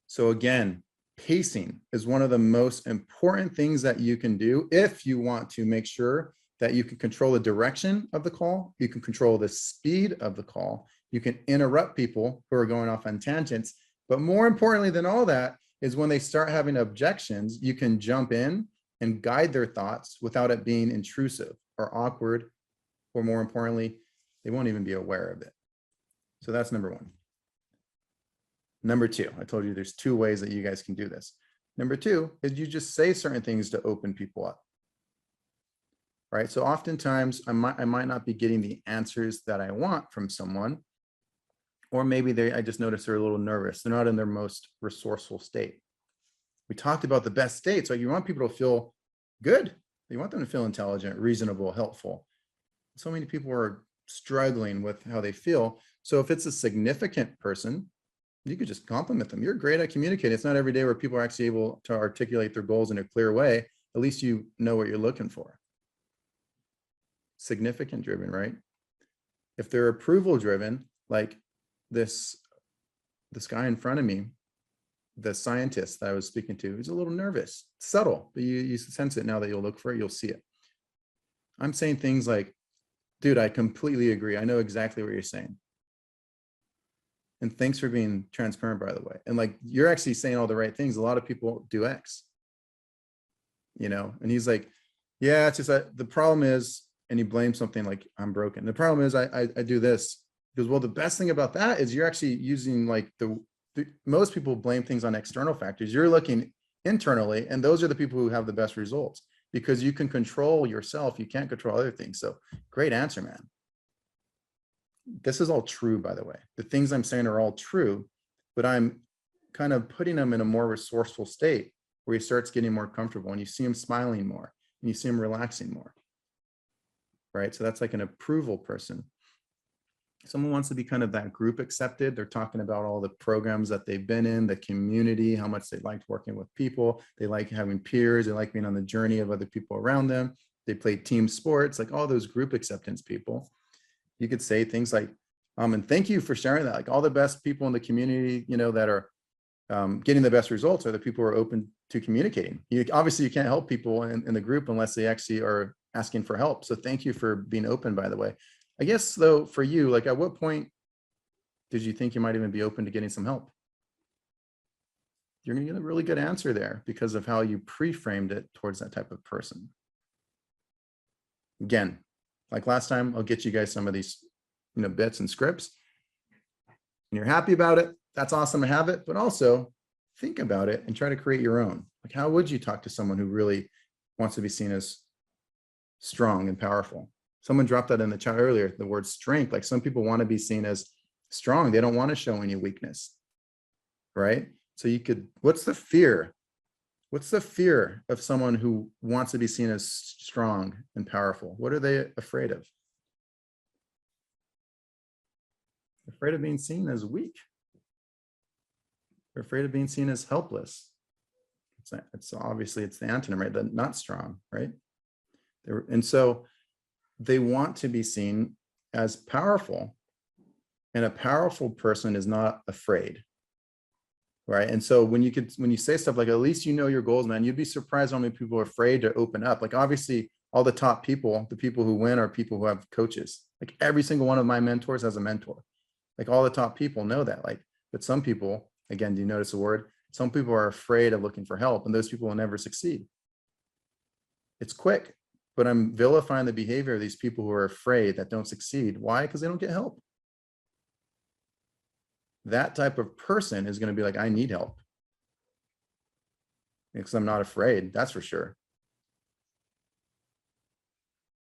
So again, pacing is one of the most important things that you can do if you want to make sure that you can control the direction of the call, you can control the speed of the call, you can interrupt people who are going off on tangents, but more importantly than all that is when they start having objections, you can jump in and guide their thoughts without it being intrusive or awkward, or more importantly, they won't even be aware of it. So that's number one. Number two, I told you there's 2 ways that you guys can do this. Number 2 is you just say certain things to open people up. Right? So oftentimes I might not be getting the answers that I want from someone, Or maybe I just noticed they're a little nervous. They're not in their most resourceful state. We talked about the best states. Like you want people to feel good. You want them to feel intelligent, reasonable, helpful. So many people are struggling with how they feel. So if it's a significant person, you could just compliment them. You're great at communicating. It's not every day where people are actually able to articulate their goals in a clear way. At least you know what you're looking for. Significant driven, right? If they're approval driven, like this guy in front of me, the scientist that I was speaking to, he's a little nervous, subtle, but you sense it now that you'll look for it, you'll see it. I'm saying things like, dude, I completely agree. I know exactly what you're saying. And thanks for being transparent, by the way. And like, you're actually saying all the right things. A lot of people do X, you know? And he's like, yeah, it's just that the problem is, and he blames something like I'm broken. The problem is I do this. Because, well, the best thing about that is you're actually using like most people blame things on external factors. You're looking internally, and those are the people who have the best results because you can control yourself. You can't control other things. So great answer, man. This is all true, by the way. The things I'm saying are all true, but I'm kind of putting them in a more resourceful state where he starts getting more comfortable and you see him smiling more and you see him relaxing more, right? So that's like an approval person. Someone wants to be kind of that group accepted. They're talking about all the programs that they've been in, the community, how much they liked working with people. They like having peers. They like being on the journey of other people around them. They play team sports, like all those group acceptance people. You could say things like, and thank you for sharing that. Like all the best people in the community, you know, that are getting the best results are the people who are open to communicating. Obviously you can't help people in the group unless they actually are asking for help. So thank you for being open, by the way. I guess though, for you, like at what point did you think you might even be open to getting some help? You're gonna get a really good answer there because of how you pre-framed it towards that type of person. Again, like last time, I'll get you guys some of these, you know, bits and scripts. And you're happy about it. That's awesome to have it, but also think about it and try to create your own. Like, how would you talk to someone who really wants to be seen as strong and powerful? Someone dropped that in the chat earlier, the word strength. Like some people want to be seen as strong. They don't want to show any weakness, right? So you could, what's the fear? What's the fear of someone who wants to be seen as strong and powerful? What are they afraid of? They're afraid of being seen as weak. They're afraid of being seen as helpless. It's obviously it's the antonym, right? The not strong, right? And so they want to be seen as powerful, and a powerful person is not afraid, right? And so when you say stuff like, at least you know your goals, man, you'd be surprised how many people are afraid to open up. Like obviously all the top people, the people who win are people who have coaches. Like every single one of my mentors has a mentor. Like all the top people know that. Like, but some people, again, do you notice the word? Some people are afraid of looking for help, and those people will never succeed. It's quick, but I'm vilifying the behavior of these people who are afraid that don't succeed. Why? Because they don't get help. That type of person is going to be like, I need help. Because I'm not afraid, that's for sure.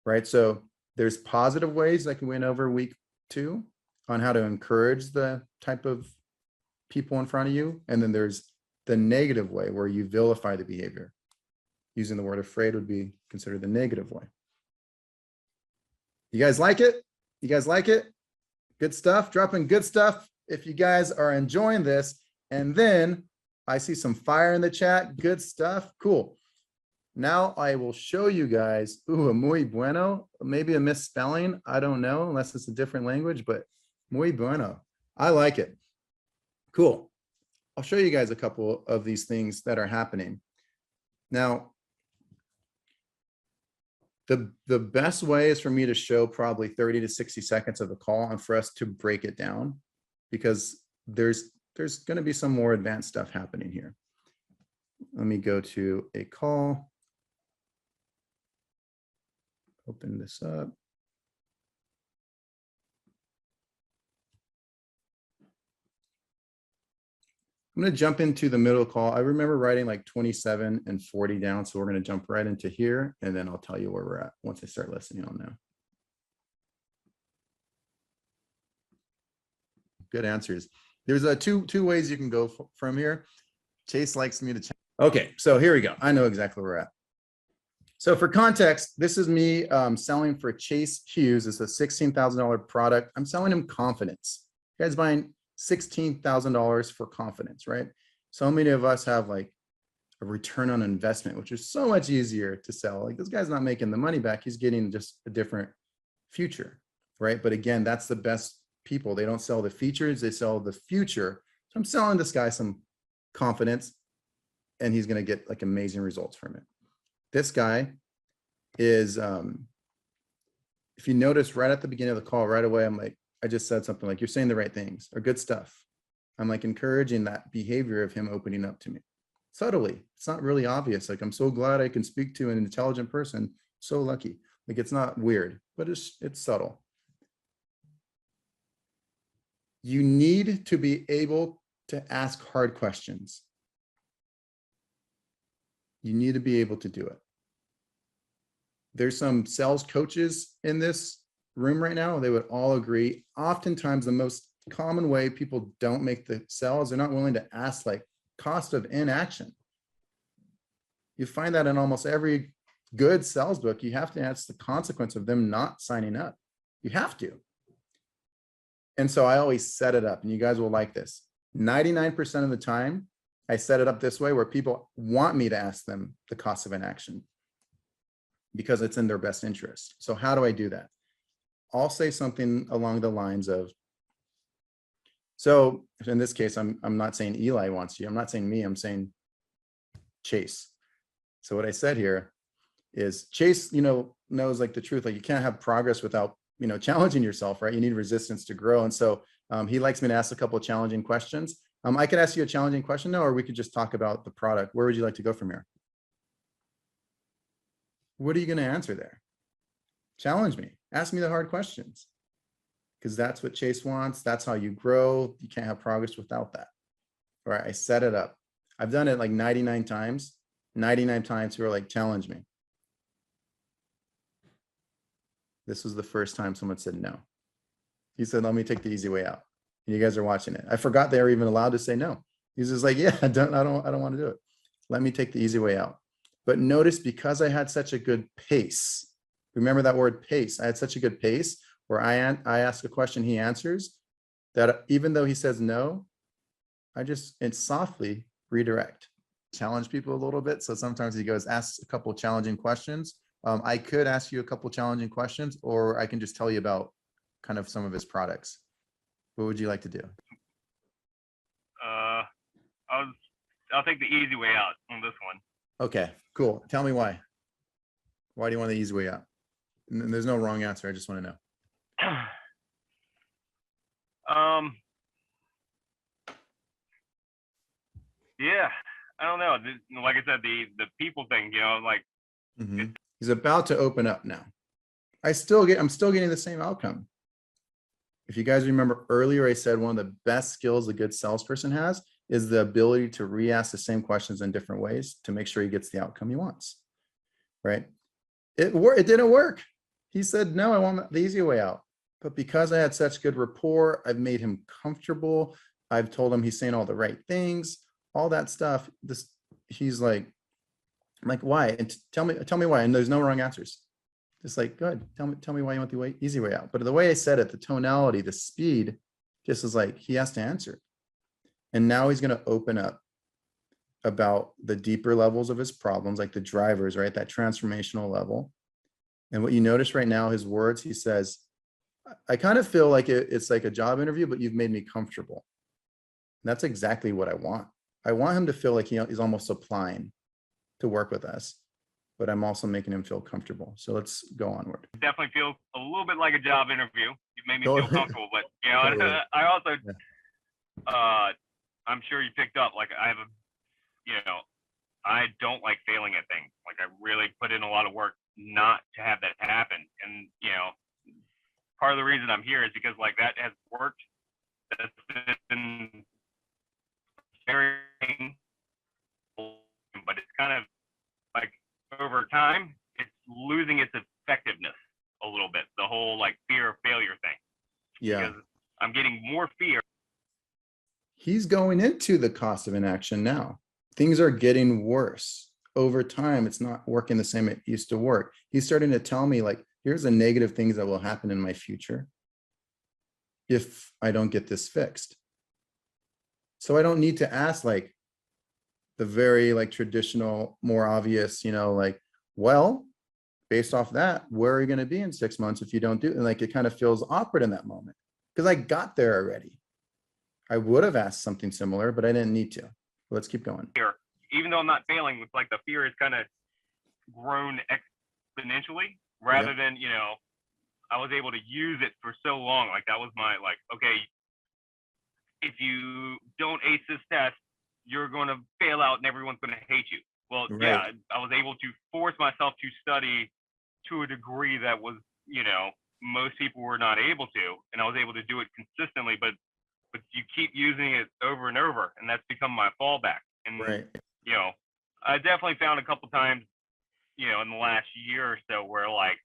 Right? So there's positive ways that can win over week 2 on how to encourage the type of people in front of you. And then there's the negative way where you vilify the behavior. Using the word afraid would be considered the negative way. You guys like it? You guys like it? Good stuff, dropping good stuff. If you guys are enjoying this, and then I see some fire in the chat, good stuff, cool. Now I will show you guys, ooh, a muy bueno, maybe a misspelling, I don't know, unless it's a different language, but muy bueno, I like it. Cool. I'll show you guys a couple of these things that are happening. Now, the best way is for me to show probably 30 to 60 seconds of the call and for us to break it down, because there's going to be some more advanced stuff happening here. Let me go to a call. Open this up. I'm going to jump into the middle call. I remember writing like 27 and 40 down. So we're going to jump right into here, and then I'll tell you where we're at once I start listening on now. good answers. There's two ways you can go from here. Chase likes me to. Okay, so here we go. I know exactly where we're at. So for context, this is me selling for Chase Hughes. It's a $16,000 product. I'm selling him confidence. You guys buying $16,000 for confidence, right? So many of us have like a return on investment, which is so much easier to sell. Like this guy's not making the money back. He's getting just a different future, right? But again, that's the best people. They don't sell the features, they sell the future. So I'm selling this guy some confidence and he's going to get like amazing results from it. This guy is, if you notice right at the beginning of the call, right away, I'm like, I just said something like, you're saying the right things or good stuff. I'm like encouraging that behavior of him opening up to me subtly. It's not really obvious. Like, I'm so glad I can speak to an intelligent person. So lucky. Like, it's not weird, but it's subtle. You need to be able to ask hard questions. You need to be able to do it. There's some sales coaches in this room right now. They would all agree. Oftentimes, the most common way people don't make the sales, they're not willing to ask like cost of inaction. You find that in almost every good sales book. You have to ask the consequence of them not signing up. You have to. And so I always set it up, and you guys will like this. 99% of the time, I set it up this way where people want me to ask them the cost of inaction because it's in their best interest. So how do I do that? I'll say something along the lines of, so in this case, I'm not saying Eli wants you. I'm not saying me, I'm saying Chase. So what I said here is Chase, knows like the truth, like you can't have progress without, challenging yourself, right? You need resistance to grow. And so he likes me to ask a couple of challenging questions. I could ask you a challenging question now, or we could just talk about the product. Where would you like to go from here? What are you going to answer there? Challenge me. Ask me the hard questions, because that's what Chase wants. That's how you grow. You can't have progress without that. All right, I set it up. I've done it like 99 times. 99 times who are like, challenge me. This was the first time someone said no. He said, let me take the easy way out. And you guys are watching it. I forgot they were even allowed to say no. He's just like, yeah, I don't want to do it. Let me take the easy way out. But notice, because I had such a good pace, remember that word pace. I had such a good pace where I ask a question, he answers, that even though he says no, and softly redirect, challenge people a little bit. So sometimes he goes, ask a couple of challenging questions. I could ask you a couple of challenging questions, or I can just tell you about kind of some of his products. What would you like to do? I'll take the easy way out on this one. Okay, cool. Tell me why. Why do you want the easy way out? And there's no wrong answer. I just want to know. Yeah, I don't know. Like I said, the people thing, like. Mm-hmm. He's about to open up now. I'm still getting the same outcome. If you guys remember earlier, I said one of the best skills a good salesperson has is the ability to re-ask the same questions in different ways to make sure he gets the outcome he wants, right? It didn't work. He said, no, I want the easy way out. But because I had such good rapport, I've made him comfortable. I've told him he's saying all the right things, all that stuff. He's like, I'm like, why? And tell me why. And there's no wrong answers. Just like, good. Tell me why you want the easy way out. But the way I said it, the tonality, the speed, just is like, he has to answer. And now he's going to open up about the deeper levels of his problems, like the drivers, right? That transformational level. And what you notice right now, his words, he says, I kind of feel like it's like a job interview, but you've made me comfortable. And that's exactly what I want. I want him to feel like he's almost applying to work with us, but I'm also making him feel comfortable. So let's go onward. It definitely feels a little bit like a job interview. You've made me feel comfortable, but Totally. I also, I'm sure you picked up, like I have I don't like failing at things. Like I really put in a lot of work not to have that happen. And, part of the reason I'm here is because like that has worked. That's been very, but it's kind of like over time, it's losing its effectiveness a little bit. The whole like fear of failure thing. Yeah. Because I'm getting more fear He's going into the cost of inaction now. Things are getting worse. Over time, it's not working the same it used to work. He's starting to tell me like, here's the negative things that will happen in my future if I don't get this fixed. So I don't need to ask like the very like traditional, more obvious, like, well, based off that, where are you going to be in 6 months if you don't do it? And like, it kind of feels awkward in that moment because I got there already. I would have asked something similar, but I didn't need to. Let's keep going. Even though I'm not failing, it's like the fear has kind of grown exponentially rather than, I was able to use it for so long. Like that was my like, okay, if you don't ace this test, you're going to fail out and everyone's going to hate you. Well, Right. yeah, I was able to force myself to study to a degree that was, most people were not able to, and I was able to do it consistently, but you keep using it over and over, and that's become my fallback. And, Right. I definitely found a couple times, in the last year or so where like,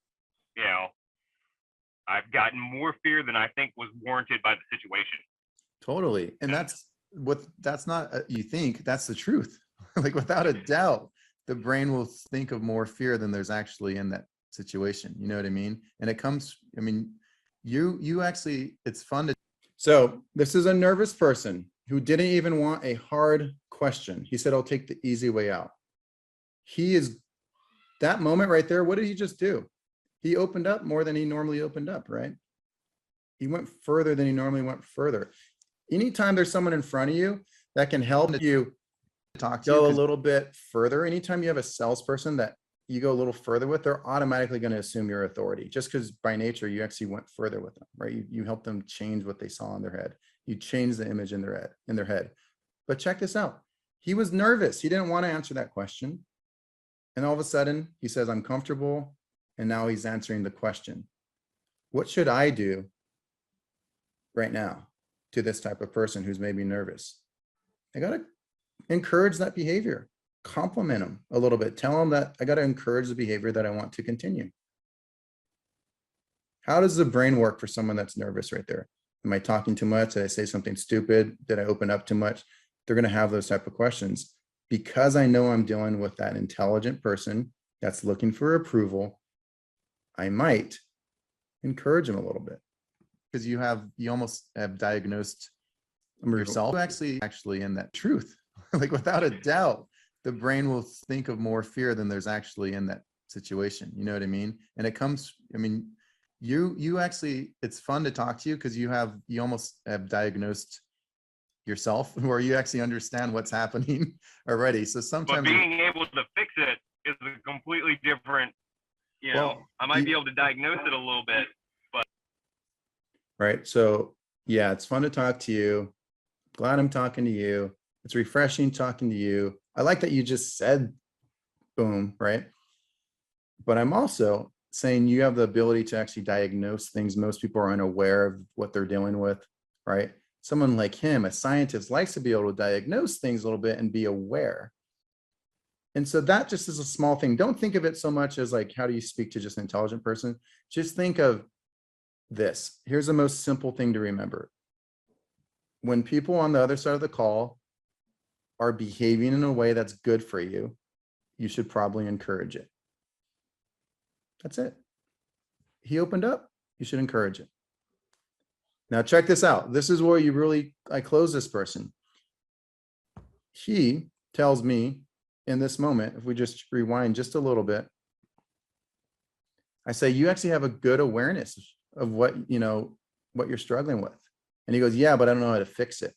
I've gotten more fear than I think was warranted by the situation. Totally. And that's not, you think that's the truth. Like without a doubt, the brain will think of more fear than there's actually in that situation. You know what I mean? And it comes, you actually, it's fun to. So this is a nervous person who didn't even want a hard question. He said, I'll take the easy way out. He is, that moment right there, what did he just do? He opened up more than he normally opened up, right? He went further than he normally went further. Anytime there's someone in front of you that can help you talk to you a little bit further, anytime you have a salesperson that you go a little further with, they're automatically going to assume your authority just because by nature you actually went further with them, right? You help them change what they saw in their head. You change the image in their head. But check this out. He was nervous. He didn't want to answer that question. And all of a sudden he says, I'm comfortable. And now he's answering the question. What should I do right now to this type of person who's maybe nervous? I got to encourage that behavior, compliment them a little bit. Tell them that I got to encourage the behavior that I want to continue. How does the brain work for someone that's nervous right there? Am I talking too much? Did I say something stupid? Did I open up too much? They're going to have those type of questions because I know I'm dealing with that intelligent person that's looking for approval. I might encourage them a little bit because you almost have diagnosed yourself actually in that truth. Like without a doubt, the brain will think of more fear than there's actually in that situation. You know what I mean? And it comes, you actually, it's fun to talk to you because you almost have diagnosed yourself where you actually understand what's happening already. So sometimes but being able to fix it is a completely different, I might be able to diagnose it a little bit, but. Right. So yeah, it's fun to talk to you. Glad I'm talking to you. It's refreshing talking to you. I like that you just said, boom, right? But I'm also saying you have the ability to actually diagnose things. Most people are unaware of what they're dealing with, right? Someone like him, a scientist, likes to be able to diagnose things a little bit and be aware. And so that just is a small thing. Don't think of it so much as like, how do you speak to just an intelligent person? Just think of this. Here's the most simple thing to remember. When people on the other side of the call are behaving in a way that's good for you, you should probably encourage it. That's it. He opened up, you should encourage it. Now check this out. This is where I close this person. He tells me in this moment, if we just rewind just a little bit, I say, you actually have a good awareness of what you're struggling with. And he goes, yeah, but I don't know how to fix it.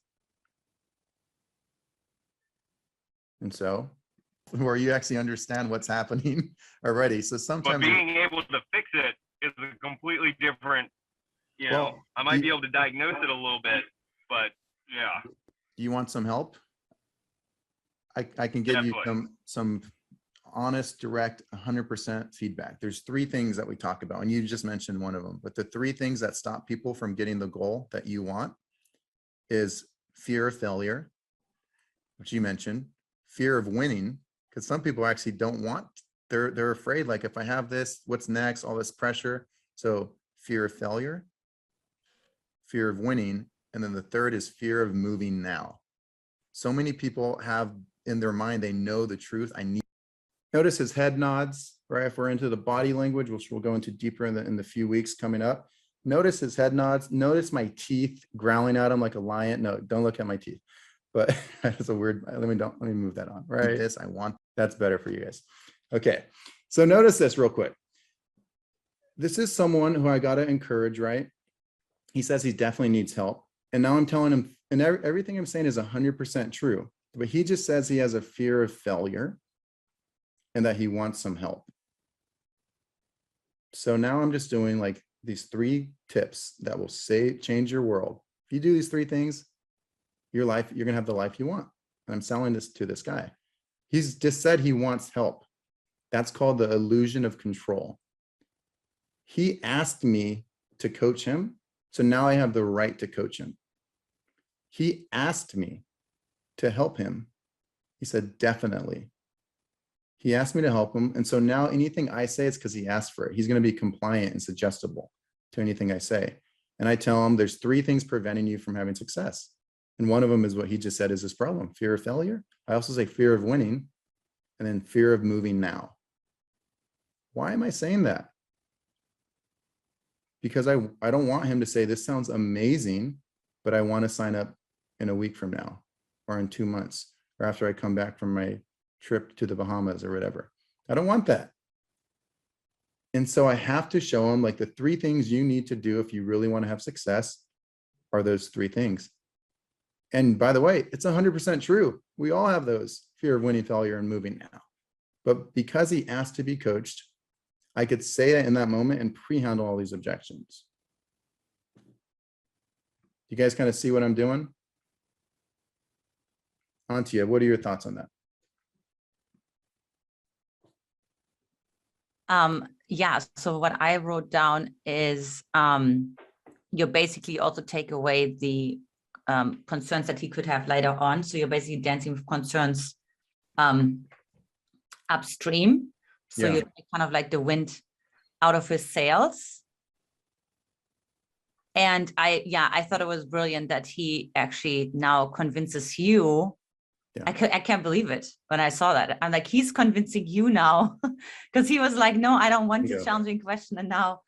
And so where you actually understand what's happening already. So sometimes. But being able to fix it is a completely different, I might be able to diagnose it a little bit, but yeah. Do you want some help? I can give you some honest, direct, 100% feedback. There's 3 things that we talk about, and you just mentioned one of them, but the 3 things that stop people from getting the goal that you want is fear of failure, which you mentioned, fear of winning, because some people actually don't want, they're afraid, like, if I have this, what's next, all this pressure. So fear of failure, fear of winning, And then the third is fear of moving now. So many people have in their mind, they know the truth. Notice his head nods, right? If we're into the body language, which we'll go into deeper in the few weeks coming up. Notice his head nods. Notice my teeth growling at him like a lion. No, don't look at my teeth. But that's a weird, let me move that on, right? This, that's better for you guys. Okay, so notice this real quick. This is someone who I got to encourage, right? He says he definitely needs help. And now I'm telling him, and everything I'm saying is 100% true, but he just says he has a fear of failure and that he wants some help. So now I'm just doing like these 3 tips that will change your world. If you do these 3 things, your life, you're gonna have the life you want. And I'm selling this to this guy. He's just said he wants help. That's called the illusion of control. He asked me to coach him, so now I have the right to coach him. He asked me to help him. He said, definitely. He asked me to help him. And so now anything I say, it's because he asked for it. He's going to be compliant and suggestible to anything I say. And I tell him there's 3 things preventing you from having success. And one of them is what he just said is his problem, fear of failure. I also say fear of winning, and then fear of moving now. Why am I saying that? Because I don't want him to say, this sounds amazing, but I want to sign up in a week from now, or in 2 months, or after I come back from my trip to the Bahamas or whatever. I don't want that. And so I have to show him like the 3 things you need to do if you really want to have success are those 3 things. And by the way, it's 100% true. We all have those: fear of winning, failure, and moving now. But because he asked to be coached, I could say it in that moment and pre-handle all these objections. You guys kind of see what I'm doing? Antia, what are your thoughts on that? Yeah, so what I wrote down is you basically also take away the concerns that he could have later on. So you're basically dancing with concerns upstream. So Yeah. you take kind of like the wind out of his sails. And I thought it was brilliant that he actually now convinces you. Yeah. I can't believe it when I saw that. I'm like, he's convincing you now, because he was like, no, I don't want Bingo. this challenging question. And now,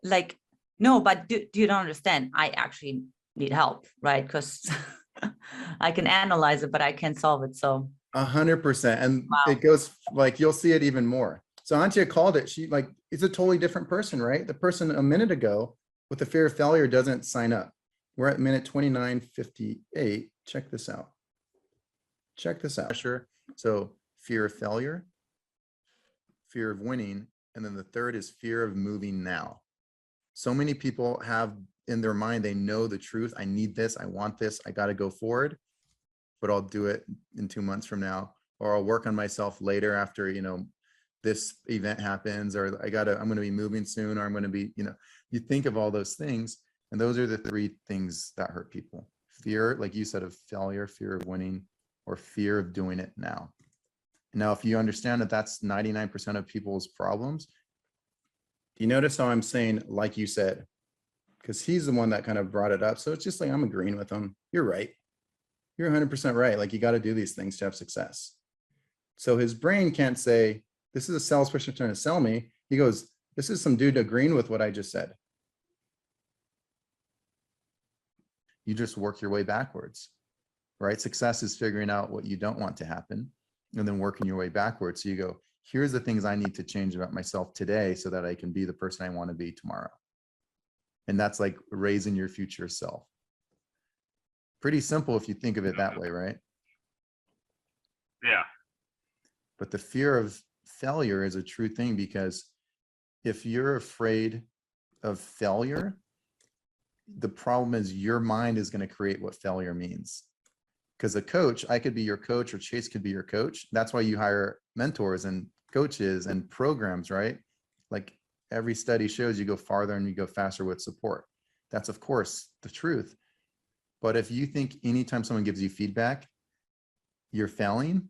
like, no, but do you don't understand? I actually need help, right? Because I can analyze it, but I can't solve it. So 100%. And Wow. it goes like, you'll see it even more. So Antia called it, she like, it's a totally different person, right? The person a minute ago with the fear of failure doesn't sign up. We're at minute 29:58. Check this out. Check this out. Sure. So fear of failure, fear of winning, and then the third is fear of moving now. So many people have in their mind, they know the truth. I need this. I want this. I got to go forward, but I'll do it in 2 months from now, or I'll work on myself later after, you know, this event happens, or I'm going to be moving soon, or I'm going to be, you know, you think of all those things. And those are the 3 things that hurt people. Fear, like you said, of failure, fear of winning, or fear of doing it now. Now, if you understand that that's 99% of people's problems, do you notice how I'm saying, like you said, because he's the one that kind of brought it up. So it's just like, I'm agreeing with him. You're right. You're 100% right. Like, you got to do these things to have success. So his brain can't say, this is a salesperson trying to sell me. He goes, this is some dude agreeing with what I just said. You just work your way backwards, right? Success is figuring out what you don't want to happen and then working your way backwards. So you go, here's the things I need to change about myself today so that I can be the person I want to be tomorrow. And that's like raising your future self. Pretty simple if you think of it that way, right? Yeah. But the fear of failure is a true thing, because if you're afraid of failure, the problem is your mind is going to create what failure means. Because a coach, I could be your coach, or Chase could be your coach. That's why you hire mentors and coaches and programs, right? Like every study shows, you go farther and you go faster with support. That's of course the truth. But if you think anytime someone gives you feedback, you're failing,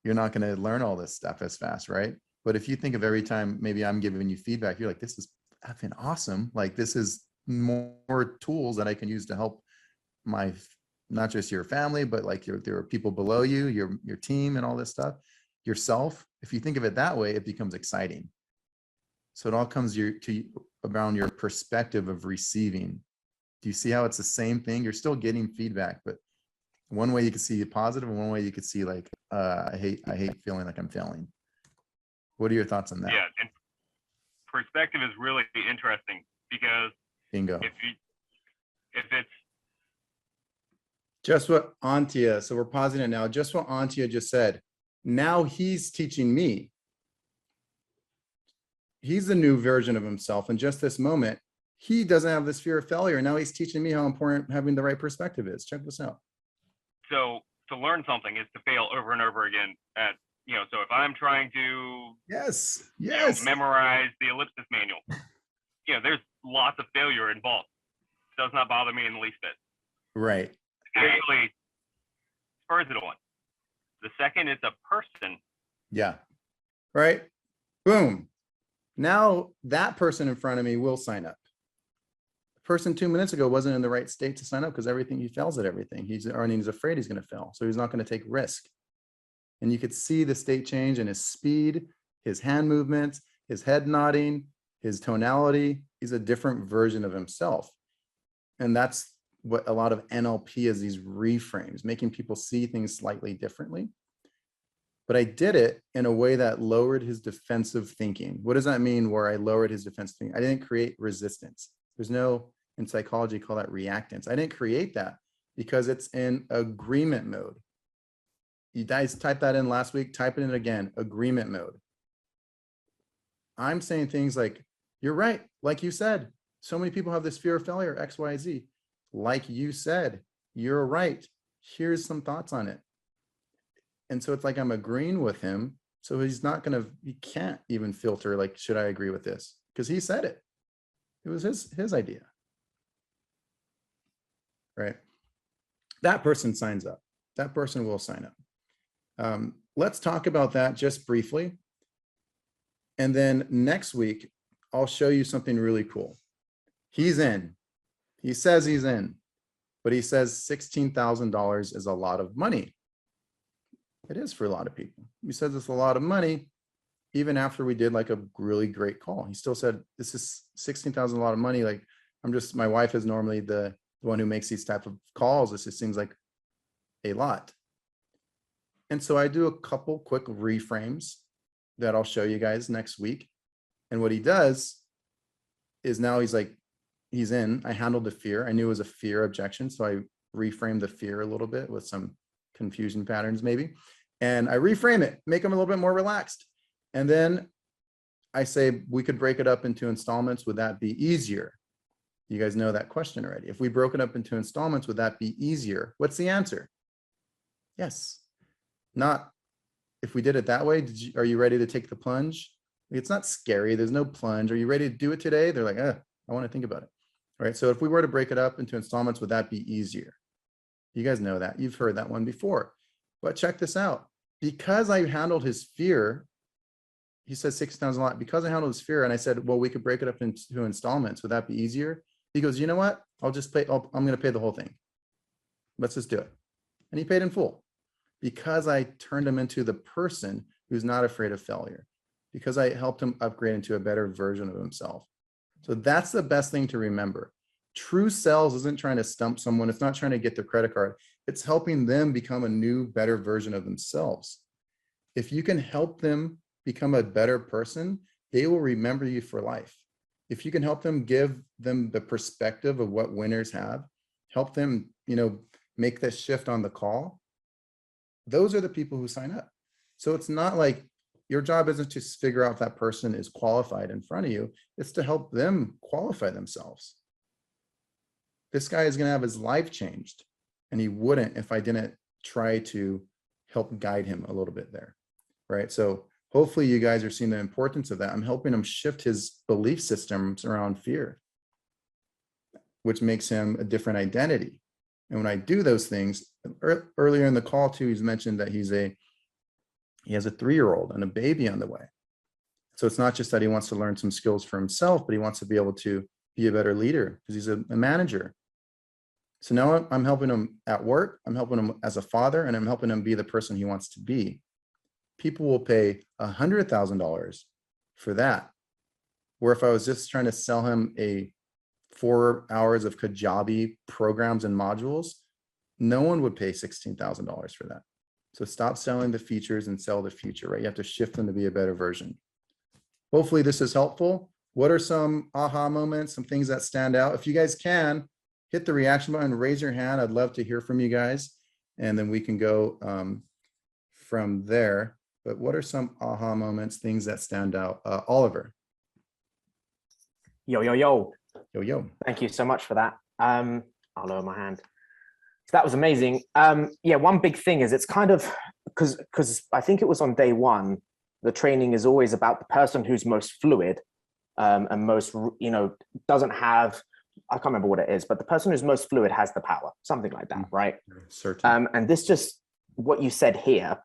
you're not going to learn all this stuff as fast, right? But if you think of every time maybe I'm giving you feedback, you're like, this is effing awesome. Like, this is more tools that I can use to help not just your family, but like there are people below you, your team and all this stuff, yourself. If you think of it that way, it becomes exciting. So it all comes around your perspective of receiving. Do you see how it's the same thing? You're still getting feedback, but one way you can see positive and one way you could see like, I hate feeling like I'm failing. What are your thoughts on that? Yeah, and perspective is really interesting because Bingo. if it's Just what Antia, so we're pausing it now, just what Antia just said. Now he's teaching me. He's the new version of himself. In just this moment, he doesn't have this fear of failure. Now he's teaching me how important having the right perspective is. Check this out. so to learn something is to fail over and over again at, so if I'm trying to Yes, you know, yes. memorize the ellipsis manual, there's lots of failure involved. It does not bother me in the least bit. Right. Actually spurs it on. The second it's a person, Yeah. Right. Boom. Now that person in front of me will sign up. The person 2 minutes ago wasn't in the right state to sign up because he fails at everything. He's afraid he's going to fail. So he's not going to take risk. And you could see the state change in his speed, his hand movements, his head nodding, his tonality. He's a different version of himself. And that's what a lot of NLP is, these reframes, making people see things slightly differently. But I did it in a way that lowered his defensive thinking. What does that mean where I lowered his defensive thinking? I didn't create resistance. There's no, in psychology, call that reactance. I didn't create that because it's in agreement mode. You guys typed that in last week, type it in again, agreement mode. I'm saying things like, you're right, like you said, so many people have this fear of failure, X, Y, Z. Like you said, you're right. Here's some thoughts on it. And so it's like I'm agreeing with him. So he can't even filter like, should I agree with this? Because he said it. It was his idea. Right? That person signs up. That person will sign up. Let's talk about that just briefly. And then next week, I'll show you something really cool. He's in. He says he's in, but he says $16,000 is a lot of money. It is for a lot of people. He says it's a lot of money, even after we did like a really great call. He still said, this is $16,000 a lot of money. Like my wife is normally the one who makes these type of calls. This just seems like a lot. And so I do a couple quick reframes that I'll show you guys next week. And what he does is now he's like, he's in. I handled the fear. I knew it was a fear objection. So I reframed the fear a little bit with some confusion patterns maybe. And I reframe it, make him a little bit more relaxed. And then I say, we could break it up into installments. Would that be easier? You guys know that question already. If we broke it up into installments, would that be easier? What's the answer? Yes. Not if we did it that way. Are you ready to take the plunge? It's not scary. There's no plunge. Are you ready to do it today? They're like, I want to think about it. All right. So if we were to break it up into installments, would that be easier? You guys know that. You've heard that one before. But check this out. Because I handled his fear, he says $6,000 a lot. Because I handled his fear and I said, well, we could break it up into installments. Would that be easier? He goes, you know what? I'll just pay. I'm going to pay the whole thing. Let's just do it. And he paid in full because I turned him into the person who's not afraid of failure, because I helped him upgrade into a better version of himself. So that's the best thing to remember. True sales isn't trying to stump someone. It's not trying to get their credit card. It's helping them become a new, better version of themselves. If you can help them become a better person, they will remember you for life. If you can help them, give them the perspective of what winners have, help them, make this shift on the call, those are the people who sign up. So it's not like your job isn't to figure out if that person is qualified in front of you. It's to help them qualify themselves. This guy is going to have his life changed, and he wouldn't if I didn't try to help guide him a little bit there, right? So hopefully you guys are seeing the importance of that. I'm helping him shift his belief systems around fear, which makes him a different identity. And when I do those things, earlier in the call too, he's mentioned that he has a 3-year-old and a baby on the way. So it's not just that he wants to learn some skills for himself, but he wants to be able to be a better leader because he's a manager. So now I'm helping him at work, I'm helping him as a father, and I'm helping him be the person he wants to be. People will pay $100,000 for that. Where if I was just trying to sell him 4 hours of Kajabi programs and modules, no one would pay $16,000 for that. So stop selling the features and sell the future, right? You have to shift them to be a better version. Hopefully this is helpful. What are some aha moments, some things that stand out? If you guys can, hit the reaction button, raise your hand. I'd love to hear from you guys. And then we can go from there. But what are some aha moments, things that stand out? Oliver. Yo. Yo, yo. Thank you so much for that. I'll lower my hand. So that was amazing. Yeah, one big thing is it's kind of, because I think it was on day one, the training is always about the person who's most fluid and most, doesn't have, I can't remember what it is, but the person who's most fluid has the power, something like that, right? Certain. And this just, what you said here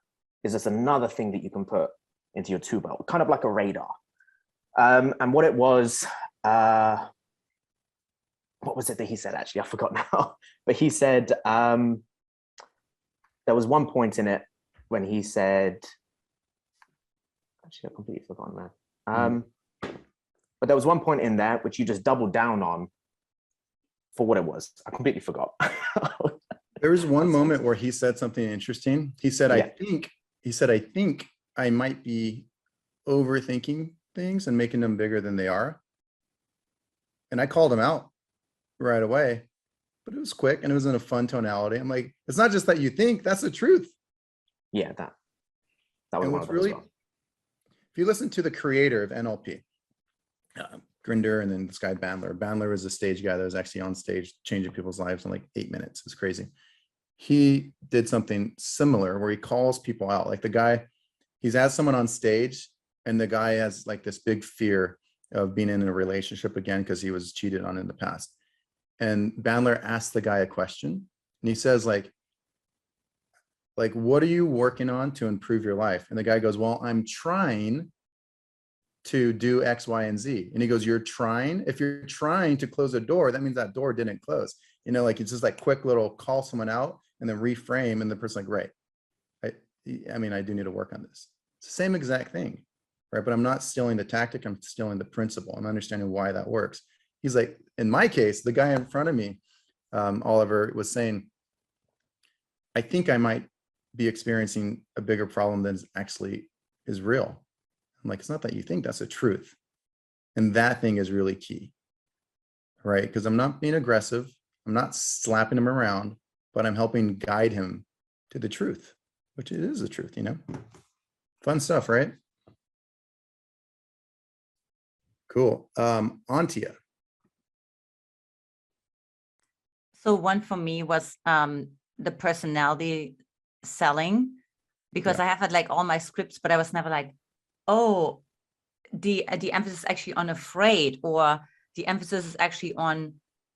is just another thing that you can put into your tool belt, kind of like a radar. And what it was, what was it that he said, actually? I forgot now. But he said, there was one point in it when he said, actually, I completely forgotten that. But there was one point in there which you just doubled down on for what it was. I completely forgot. There was one moment where he said something interesting. He said, Yeah. I think I might be overthinking things and making them bigger than they are. And I called him out right away, but it was quick and it was in a fun tonality. I'm like, it's not just that you think, that's the truth. Yeah, that was And one what's of them as really, well. if you listen to the creator of NLP, Grinder, and then this guy Bandler. Bandler was a stage guy that was actually on stage changing people's lives in like 8 minutes. It's crazy. He did something similar where he calls people out. Like the guy, he's asked someone on stage and the guy has like this big fear of being in a relationship again because he was cheated on in the past. And Bandler asked the guy a question and he says like, what are you working on to improve your life? And the guy goes, well, I'm trying to do X, Y, and Z. And he goes, you're trying? If you're trying to close a door, that means that door didn't close. Like it's just like quick little call someone out and then reframe. And the person like, right. I mean, I do need to work on this. It's the same exact thing, right? But I'm not stealing the tactic. I'm stealing the principle. I'm understanding why that works. He's like, in my case, the guy in front of me, Oliver, was saying, I think I might be experiencing a bigger problem than actually is real. I'm like, it's not that you think, that's the truth. And that thing is really key, right? Because I'm not being aggressive. I'm not slapping him around, but I'm helping guide him to the truth, which it is the truth, Fun stuff, right? Cool. Antia. So one for me was the personality selling, because Yeah. I have had like all my scripts, but I was never like, oh, the emphasis is actually on afraid, or the emphasis is actually on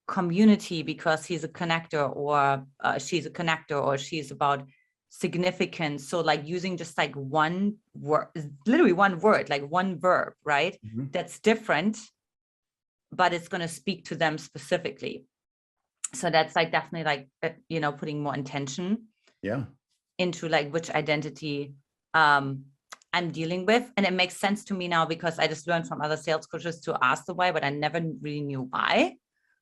community because he's a connector, or she's a connector, or she's about significance. So like using just like one word, literally one word, like one verb, right? That's different, but it's going to speak to them specifically. So that's like definitely like, putting more intention into like which identity I'm dealing with. And it makes sense to me now because I just learned from other sales coaches to ask the why, but I never really knew why.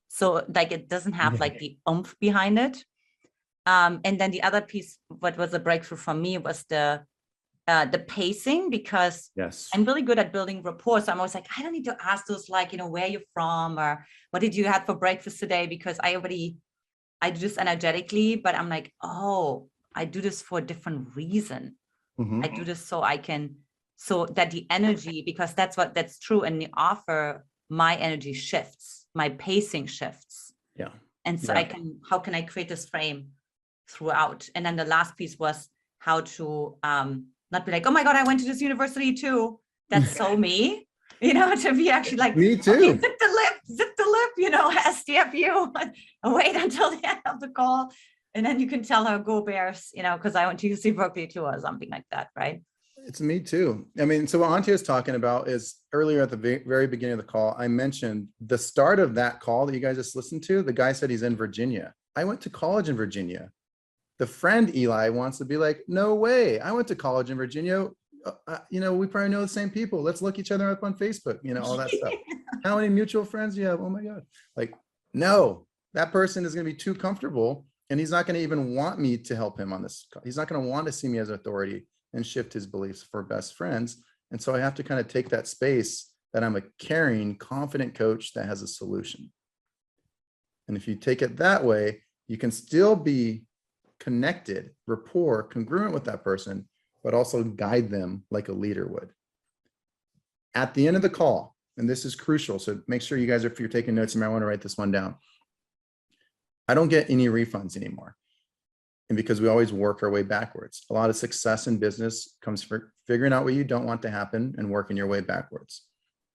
So like it doesn't have like the oomph behind it. And then the other piece, what was a breakthrough for me was the pacing, because I'm really good at building rapport. So I'm always like, I don't need to ask those like, where you're from or what did you have for breakfast today? Because I do this energetically, but I'm like, oh, I do this for a different reason. I do this so that the energy, because that's true. And the offer, my energy shifts, my pacing shifts. Yeah. And so how can I create this frame throughout? And then the last piece was how to not be like, oh my God, I went to this university too. That's so me, to be actually like, me too. Okay, zip the lip, SDFU, wait until the end of the call. And then you can tell her, go Bears, because I went to UC Berkeley too, or something like that, right? It's me too. I mean, so what Antje is talking about is earlier at the very beginning of the call, I mentioned the start of that call that you guys just listened to. The guy said he's in Virginia. I went to college in Virginia. The friend Eli wants to be like, no way. I went to college in Virginia. We probably know the same people. Let's look each other up on Facebook, all that stuff. How many mutual friends do you have? Oh my God. Like, no, that person is going to be too comfortable and he's not going to even want me to help him on this. He's not going to want to see me as authority and shift his beliefs for best friends. And so I have to kind of take that space that I'm a caring, confident coach that has a solution. And if you take it that way, you can still be connected, rapport, congruent with that person, but also guide them like a leader would. At the end of the call, and this is crucial, so make sure you guys, if you're taking notes, you might want to write this one down. I don't get any refunds anymore. And because we always work our way backwards. A lot of success in business comes from figuring out what you don't want to happen and working your way backwards.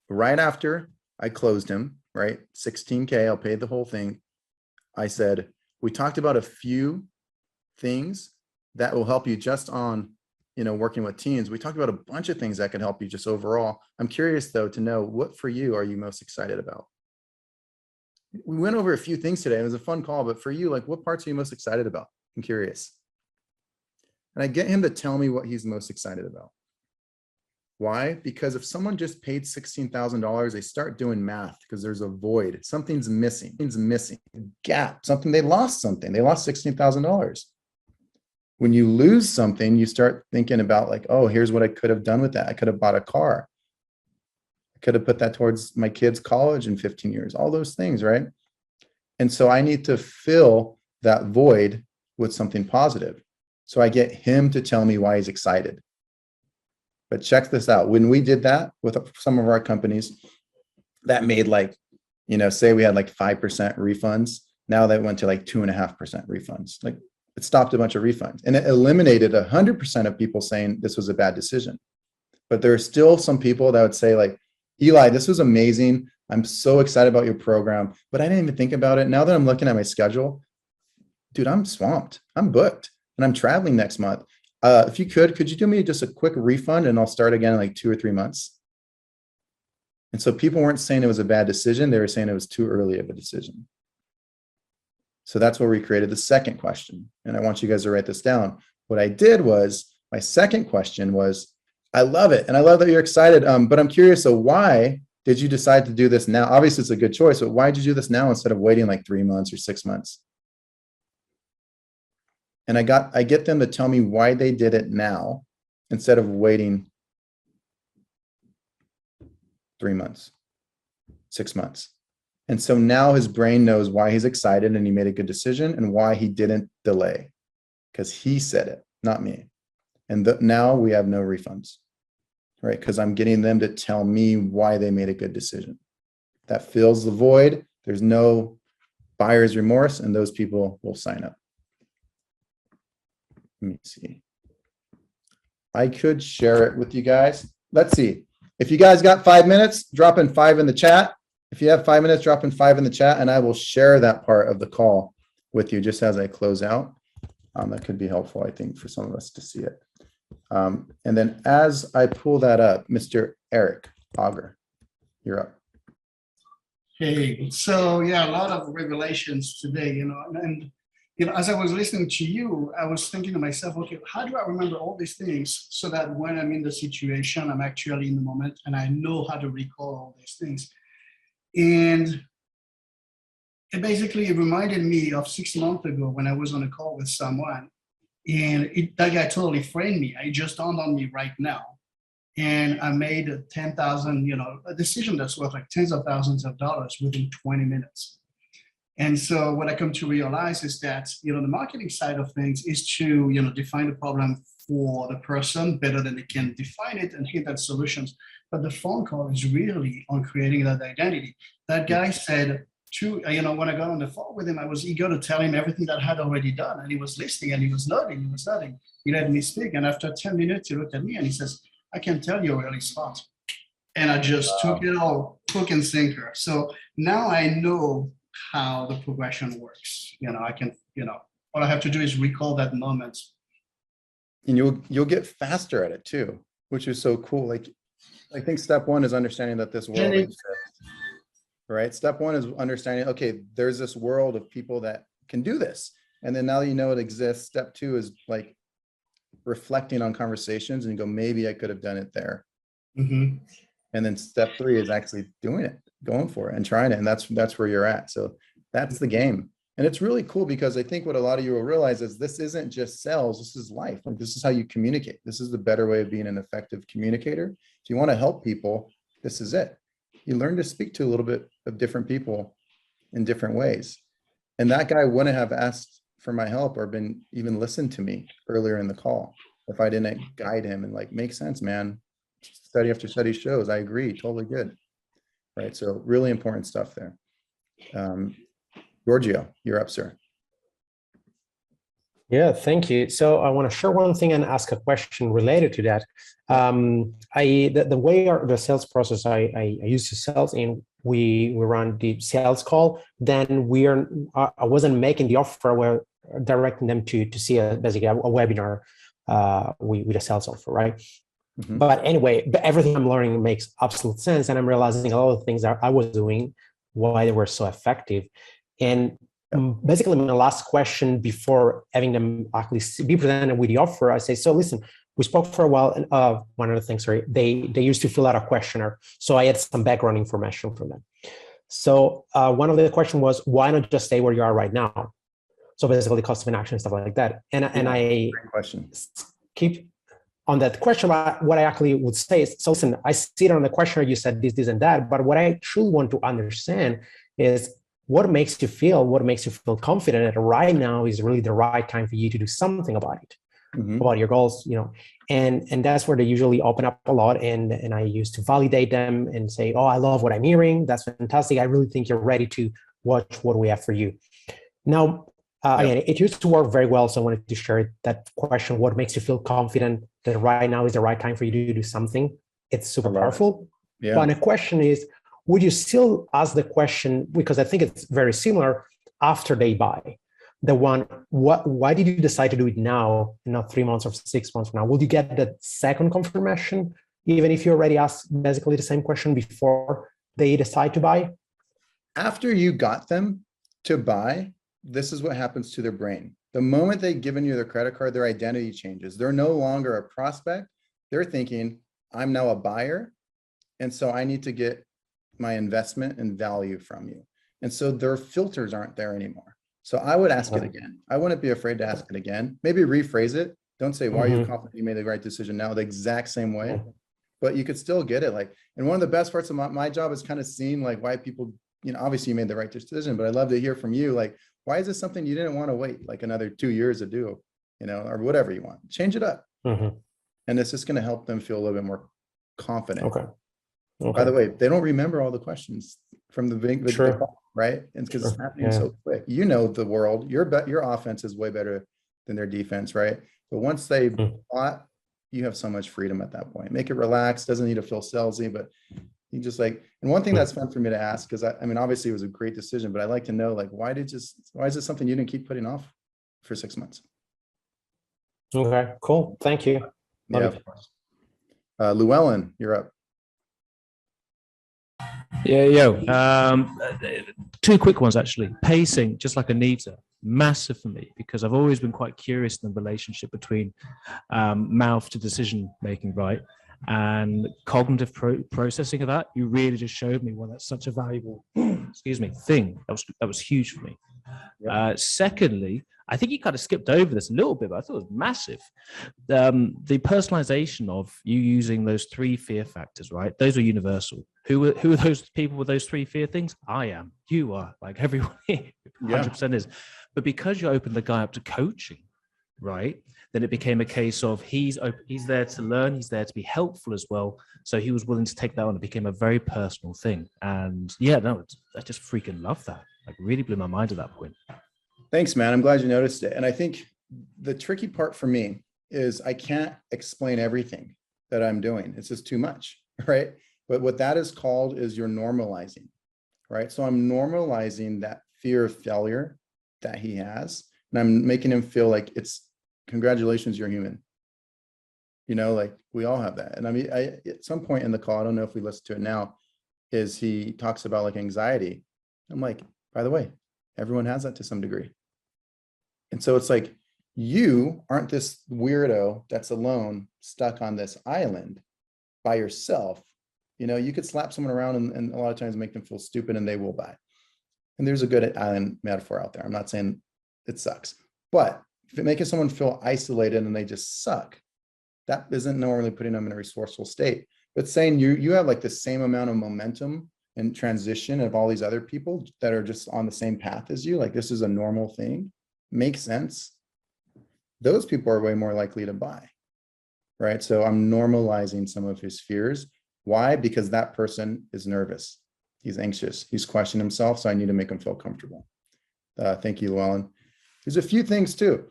Right after I closed him, right, 16K, I'll pay the whole thing. I said, we talked about a few things that will help you just on, working with teams. We talked about a bunch of things that can help you just overall. I'm curious though, to know what for you are you most excited about? We went over a few things today. It was a fun call, but for you, like what parts are you most excited about? I'm curious. And I get him to tell me what he's most excited about. Why? Because if someone just paid $16,000, they start doing math because there's a void. Something's missing. Something's missing. A gap. Something. They lost something. They lost $16,000. When you lose something, you start thinking about like, oh, here's what I could have done with that. I could have bought a car. I could have put that towards my kids' college in 15 years. All those things, right? And so I need to fill that void with something positive. So I get him to tell me why he's excited. But check this out. When we did that with some of our companies that made like, say we had like 5% refunds. Now that went to like 2.5% refunds. Like it stopped a bunch of refunds and it eliminated 100% of people saying this was a bad decision. But there are still some people that would say like, Eli, this was amazing. I'm so excited about your program, but I didn't even think about it. Now that I'm looking at my schedule, dude, I'm swamped. I'm booked and I'm traveling next month. If you could you do me just a quick refund and I'll start again in like 2 or 3 months? And so people weren't saying it was a bad decision. They were saying it was too early of a decision. So that's where we created the second question. And I want you guys to write this down. What I did was my second question was, I love it. And I love that you're excited. But I'm curious. So why did you decide to do this now? Obviously it's a good choice, but why did you do this now instead of waiting like 3 months or 6 months? And I get them to tell me why they did it now instead of waiting 3 months, 6 months. And so now his brain knows why he's excited and he made a good decision and why he didn't delay because he said it, not me. And now we have no refunds, right? Because I'm getting them to tell me why they made a good decision. That fills the void. There's no buyer's remorse and those people will sign up. Let me see. I could share it with you guys. Let's see. If you guys got 5 minutes, drop in 5 in the chat. If you have 5 minutes, drop in 5 in the chat and I will share that part of the call with you just as I close out. That could be helpful, I think, for some of us to see it. And then as I pull that up, Mr. Eric Auger, you're up. Hey, so yeah, a lot of revelations today, and as I was listening to you, I was thinking to myself, okay, how do I remember all these things so that when I'm in the situation, I'm actually in the moment and I know how to recall all these things. And it basically reminded me of 6 months ago when I was on a call with someone and that guy totally framed me. It just dawned on me right now. And I made a 10,000, a decision that's worth like tens of thousands of dollars within 20 minutes. And so what I come to realize is that, the marketing side of things is to, define the problem for the person better than they can define it and hit that solutions. But the phone call is really on creating that identity. That guy said when I got on the phone with him, I was eager to tell him everything that I had already done. And he was listening and he was nodding, He let me speak. And after 10 minutes, he looked at me and he says, I can tell you where early spot. And I just took it all, hook and sinker. So now I know how the progression works. I can, all I have to do is recall that moment. And you'll get faster at it too. which is so cool. Like, I think step one is understanding that this world And it- exists. Right? Step one is understanding, okay, there's this world of people that can do this. And then now that you know it exists, step two is like reflecting on conversations and you go, maybe I could have done it there. Mhm. And then step three is actually doing it, going for it and trying it. And that's where you're at. So that's the game. And it's really cool because I think what a lot of you will realize is this isn't just sales, this is life. Like this is how you communicate. This is the better way of being an effective communicator. If you want to help people, this is it. You learn to speak to a little bit of different people in different ways. And that guy wouldn't have asked for my help or been even listened to me earlier in the call if I didn't guide him and like, make sense, man. Study after study shows, I agree, totally good. Right, so really important stuff there. Giorgio, you're up, sir. Yeah, thank you. So I want to share one thing and ask a question related to that. The way the sales process I used to sales in, we run the sales call. Then I wasn't making the offer. We're directing them to see basically a webinar with a sales offer, right? Mhm. But anyway, everything I'm learning makes absolute sense, and I'm realizing a lot of things that I was doing, why they were so effective, and basically my last question before having them actually be presented with the offer, I say, so listen, we spoke for a while, and one other thing, sorry, they used to fill out a questionnaire, so I had some background information from them. So one of the question was, why not just stay where you are right now? So basically custom and action, stuff like that. And I Great question. keep on that question. What I actually would say is, so listen, I see it on the questionnaire, you said this and that, but what I truly want to understand is what makes you feel confident that right now is really the right time for you to do something about it, Mhm. about your goals, and that's where they usually open up a lot. And I used to validate them and say, oh, I love what I'm hearing. That's fantastic. I really think you're ready to watch what we have for you. Now, again, it used to work very well. So I wanted to share that question. What makes you feel confident that right now is the right time for you to do something? It's super powerful. Yeah. But the question is, would you still ask the question, because I think it's very similar, after they buy? The one, why did you decide to do it now, not 3 months or 6 months from now? Would you get the second confirmation, even if you already asked basically the same question before they decide to buy? After you got them to buy, this is what happens to their brain. The moment they've given you their credit card, their identity changes. They're no longer a prospect. They're thinking, I'm now a buyer. And so I need to get my investment and value from you. And so their filters aren't there anymore. So I would ask it again. I wouldn't be afraid to ask it again. Maybe rephrase it. Don't say, why are you confident you made the right decision now? The exact same way, but you could still get it. Like, and one of the best parts of my job is kind of seeing like why people, obviously you made the right decision, but I'd love to hear from you. Like, why is this something you didn't want to wait like another 2 years to do, or whatever you want, change it up. And it's just going to help them feel a little bit more confident. Okay. By the way, they don't remember all the questions from the big, Sure. right? And because it's Sure. happening so quick. The world, your offense is way better than their defense, right? But once they bought, you have so much freedom at that point. Make it relaxed, doesn't need to feel salesy, but you just like, and one thing that's fun for me to ask, because I mean, obviously it was a great decision, but I like to know, like, why is this something you didn't keep putting off for 6 months? Okay, cool. Thank you. Yeah, Love of course. Llewellyn, you're up. Two quick ones actually. Pacing, just like Anita, massive for me because I've always been quite curious in the relationship between mouth to decision making, right? And cognitive processing of that. You really just showed me why that's such a valuable, thing. That was huge for me. Secondly, I think you kind of skipped over this a little bit, but I thought it was massive. The personalization of you using those 3 fear factors, right? Those are universal. Who are those people with those 3 fear things? I am. You are. Like everyone here, 100% is. But because you opened the guy up to coaching, right? Then it became a case of he's there to learn. He's there to be helpful as well. So he was willing to take that on. It became a very personal thing. And I just freaking love that. Like really blew my mind at that point. Thanks, man. I'm glad you noticed it. And I think the tricky part for me is I can't explain everything that I'm doing. It's just too much, right? But what that is called is you're normalizing, right? So I'm normalizing that fear of failure that he has. And I'm making him feel like congratulations, you're human. Like we all have that. And I mean, at some point in the call, I don't know if we listen to it now, is he talks about like anxiety. I'm like, by the way, everyone has that to some degree. And so it's like, you aren't this weirdo that's alone, stuck on this island by yourself. You could slap someone around and a lot of times make them feel stupid and they will buy. And there's a good island metaphor out there. I'm not saying it sucks, but if it making someone feel isolated and they just suck, that isn't normally putting them in a resourceful state. But saying you have like the same amount of momentum and transition of all these other people that are just on the same path as you, like this is a normal thing, makes sense. Those people are way more likely to buy, right? So I'm normalizing some of his fears. Why? Because that person is nervous. He's anxious. He's questioning himself. So I need to make him feel comfortable. Thank you, Llewellyn. There's a few things too.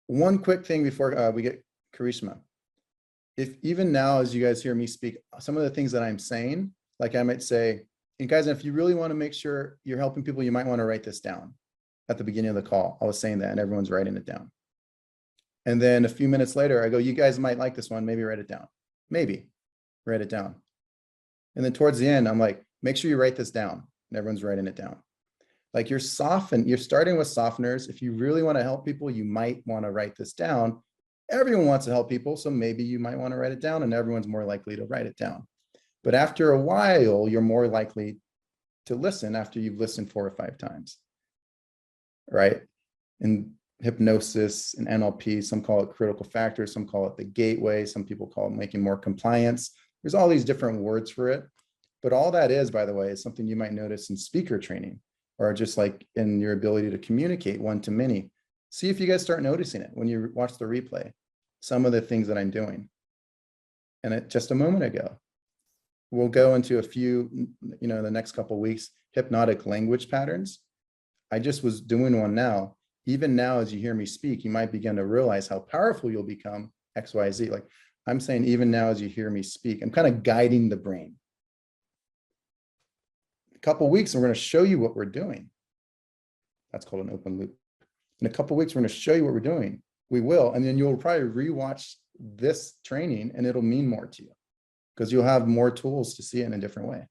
One quick thing before we get Karishma. If even now, as you guys hear me speak, some of the things that I'm saying, like I might say, and guys, if you really want to make sure you're helping people, you might want to write this down. At the beginning of the call, I was saying that and everyone's writing it down. And then a few minutes later, I go, you guys might like this one, maybe write it down. Maybe write it down. And then towards the end, I'm like, make sure you write this down. And everyone's writing it down. Like you're starting with softeners. If you really want to help people, you might want to write this down. Everyone wants to help people, so maybe you might want to write it down and everyone's more likely to write it down. But after a while, you're more likely to listen after you've listened 4 or 5 times, right? In hypnosis and NLP, some call it critical factors, some call it the gateway, some people call it making more compliance. There's all these different words for it. But all that is, by the way, is something you might notice in speaker training or just like in your ability to communicate one-to-many. See if you guys start noticing it when you watch the replay, some of the things that I'm doing. And just a moment ago, we'll go into a few, the next couple of weeks, hypnotic language patterns. I just was doing one now. Even now, as you hear me speak, you might begin to realize how powerful you'll become XYZ. Like I'm saying, even now, as you hear me speak, I'm kind of guiding the brain. A couple of weeks, and we're going to show you what we're doing. That's called an open loop. In a couple of weeks, we're going to show you what we're doing. We will, and then you'll probably rewatch this training and it'll mean more to you because you'll have more tools to see it in a different way.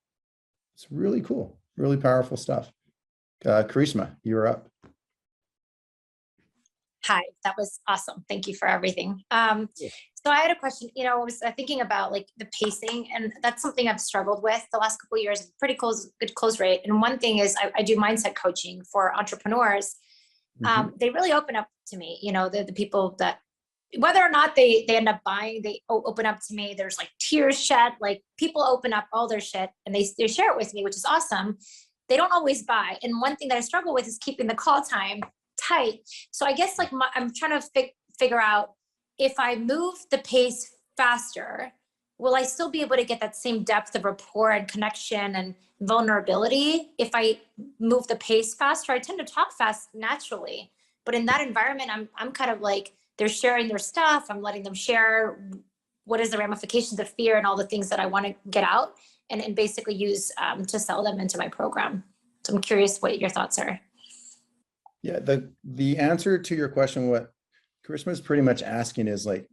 It's really cool, really powerful stuff. Karishma, you're up. Hi, that was awesome. Thank you for everything. So I had a question, I was thinking about like the pacing, and that's something I've struggled with the last couple of years, pretty good close rate. And one thing is I do mindset coaching for entrepreneurs. They really open up to me, the people that, whether or not they end up buying, they open up to me. There's like tears shed, like people open up all their shit and they share it with me, which is awesome. They don't always buy. And one thing that I struggle with is keeping the call time tight. So I guess like I'm trying to figure out if I move the pace faster, will I still be able to get that same depth of rapport and connection and vulnerability? If I move the pace faster, I tend to talk fast naturally, but in that environment, I'm kind of like, they're sharing their stuff. I'm letting them share what is the ramifications of fear and all the things that I want to get out and basically use to sell them into my program. So I'm curious what your thoughts are. Yeah, the answer to your question, what Karishma is pretty much asking is like,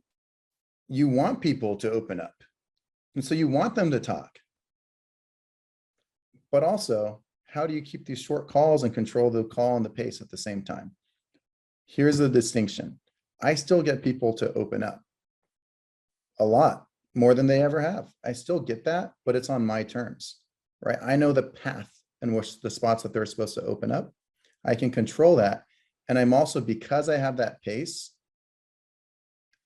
you want people to open up. And so you want them to talk. But also, how do you keep these short calls and control the call and the pace at the same time? Here's the distinction. I still get people to open up a lot more than they ever have. I still get that, but it's on my terms, right? I know the path in which the spots that they're supposed to open up. I can control that. And I'm also, because I have that pace,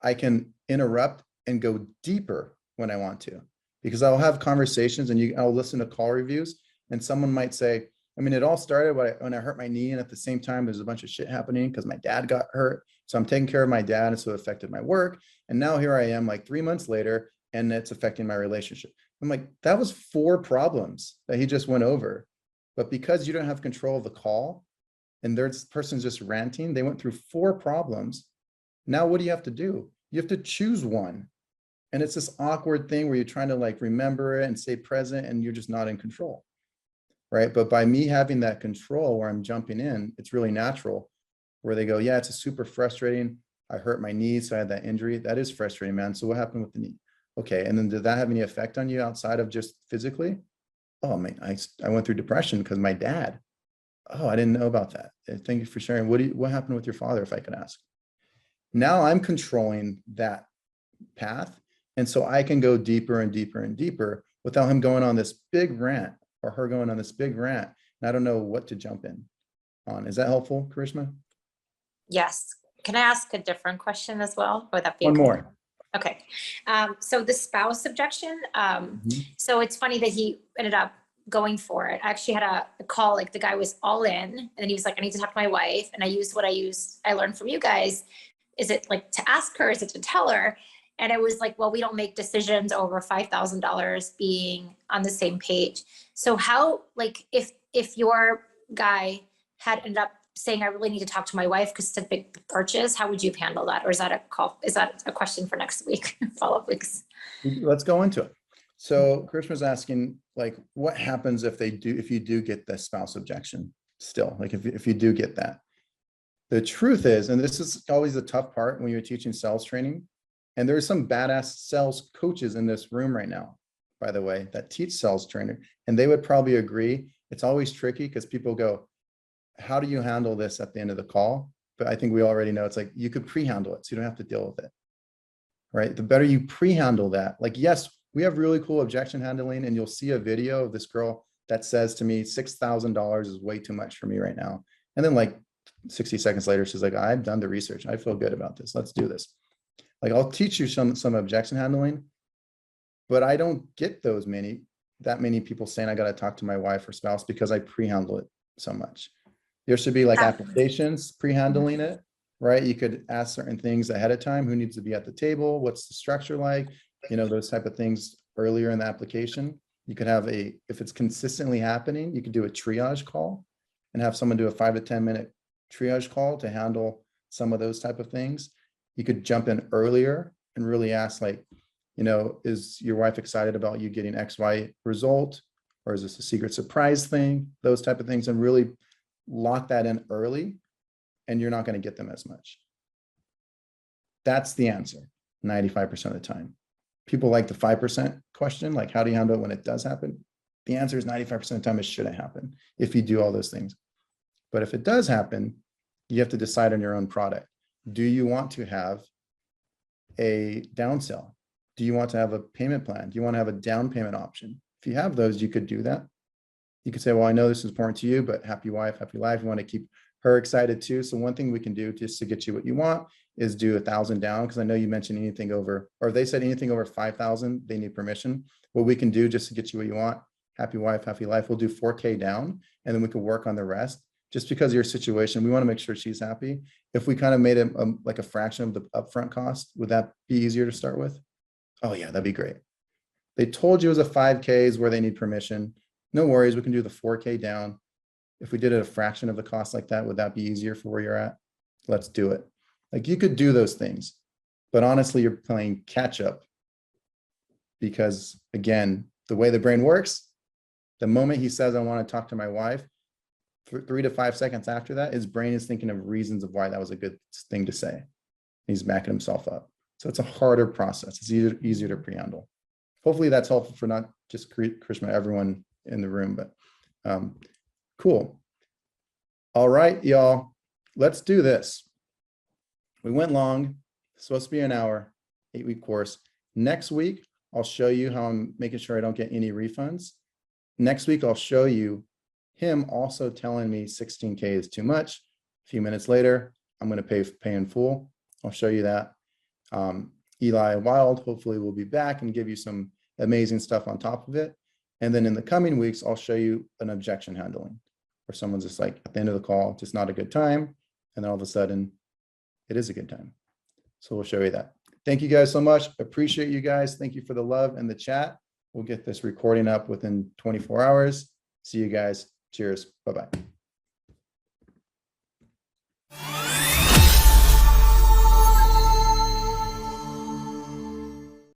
I can interrupt and go deeper when I want to, because I'll have conversations and I'll listen to call reviews and someone might say, I mean, it all started when I hurt my knee, and at the same time, there's a bunch of shit happening because my dad got hurt. So I'm taking care of my dad, and so it affected my work. And now here I am like 3 months later, and it's affecting my relationship. I'm like, that was 4 problems that he just went over. But because you don't have control of the call, and this person's just ranting, they went through 4 problems. Now what do you have to do? You have to choose one. And it's this awkward thing where you're trying to like remember it and stay present, and you're just not in control. Right? But by me having that control where I'm jumping in, it's really natural where they go, yeah, it's a super frustrating. I hurt my knee, so I had that injury. That is frustrating, man. So what happened with the knee? Okay, and then did that have any effect on you outside of just physically? Oh man, I went through depression because my dad. Oh, I didn't know about that. Thank you for sharing. What happened with your father, if I could ask? Now I'm controlling that path. And so I can go deeper and deeper and deeper without him going on this big rant or her going on this big rant. And I don't know what to jump in on. Is that helpful, Karishma? Yes. Can I ask a different question as well? Would that be One okay? more. Okay. So the spouse objection, so it's funny that he ended up going for it. I actually had a call, like the guy was all in, and then he was like, I need to talk to my wife. And I used what I learned from you guys. Is it like to ask her? Is it to tell her? And it was like, well, we don't make decisions over $5,000 being on the same page. So how, like, if your guy had ended up saying, I really need to talk to my wife because it's a big purchase, how would you handle that? Or is that a call? Is that a question for next week? Follow-up weeks. Let's go into it. So Karishma's asking, like, what happens if you do get the spouse objection still? Like if you do get that. The truth is, and this is always the tough part when you're teaching sales training, and there's some badass sales coaches in this room right now, by the way, that teach sales training, and they would probably agree. It's always tricky because people go, how do you handle this at the end of the call? But I think we already know it's like, you could pre-handle it, so you don't have to deal with it, right? The better you pre-handle that, like, yes, we have really cool objection handling, and you'll see a video of this girl that says to me, $6,000 is way too much for me right now. And then like 60 seconds later, she's like, I've done the research. I feel good about this. Let's do this. Like, I'll teach you some objection handling, but I don't get that many people saying I got to talk to my wife or spouse because I pre-handle it so much. There should be like applications pre-handling it, right? You could ask certain things ahead of time. Who needs to be at the table? What's the structure like? You know, those type of things earlier in the application. You could have if it's consistently happening, you could do a triage call and have someone do a 5 to 10 minute triage call to handle some of those type of things. You could jump in earlier and really ask, like, you know, is your wife excited about you getting XY result? Or is this a secret surprise thing? Those type of things, and really lock that in early, and you're not going to get them as much. That's the answer 95% of the time. People like the 5% question, like, how do you handle it when it does happen? The answer is 95% of the time it shouldn't happen if you do all those things. But if it does happen, you have to decide on your own product. Do you want to have a downsell? Do you want to have a payment plan? Do you want to have a down payment option? If you have those, you could do that. You could say, well, I know this is important to you, but happy wife, happy life. You want to keep her excited too. So one thing we can do just to get you what you want is do 1,000 down. Because I know you mentioned anything over, or if they said anything over 5,000, they need permission. What we can do just to get you what you want, happy wife, happy life, we'll do 4K down, and then we can work on the rest. Just because of your situation, we want to make sure she's happy. If we kind of made it like a fraction of the upfront cost, would that be easier to start with? Oh yeah, that'd be great. They told you it was a 5Ks where they need permission. No worries, we can do the 4K down. If we did it a fraction of the cost like that, would that be easier for where you're at? Let's do it. Like, you could do those things, but honestly, you're playing catch up because, again, the way the brain works, the moment he says, I want to talk to my wife, 3 to 5 seconds after that, his brain is thinking of reasons of why that was a good thing to say. He's backing himself up. So it's a harder process. It's easier to pre-handle. Hopefully that's helpful for not just Karishma, everyone in the room, but cool. All right, y'all, let's do this. We went long, it's supposed to be an hour, 8-week course. Next week, I'll show you how I'm making sure I don't get any refunds. Next week, I'll show you him also telling me 16K is too much. A few minutes later, I'm going to pay in full. I'll show you that. Eli Wild hopefully will be back and give you some amazing stuff on top of it. And then in the coming weeks, I'll show you an objection handling where someone's just like, at the end of the call, just not a good time. And then all of a sudden, it is a good time. So we'll show you that. Thank you guys so much. Appreciate you guys. Thank you for the love and the chat. We'll get this recording up within 24 hours. See you guys. Cheers. Bye-bye.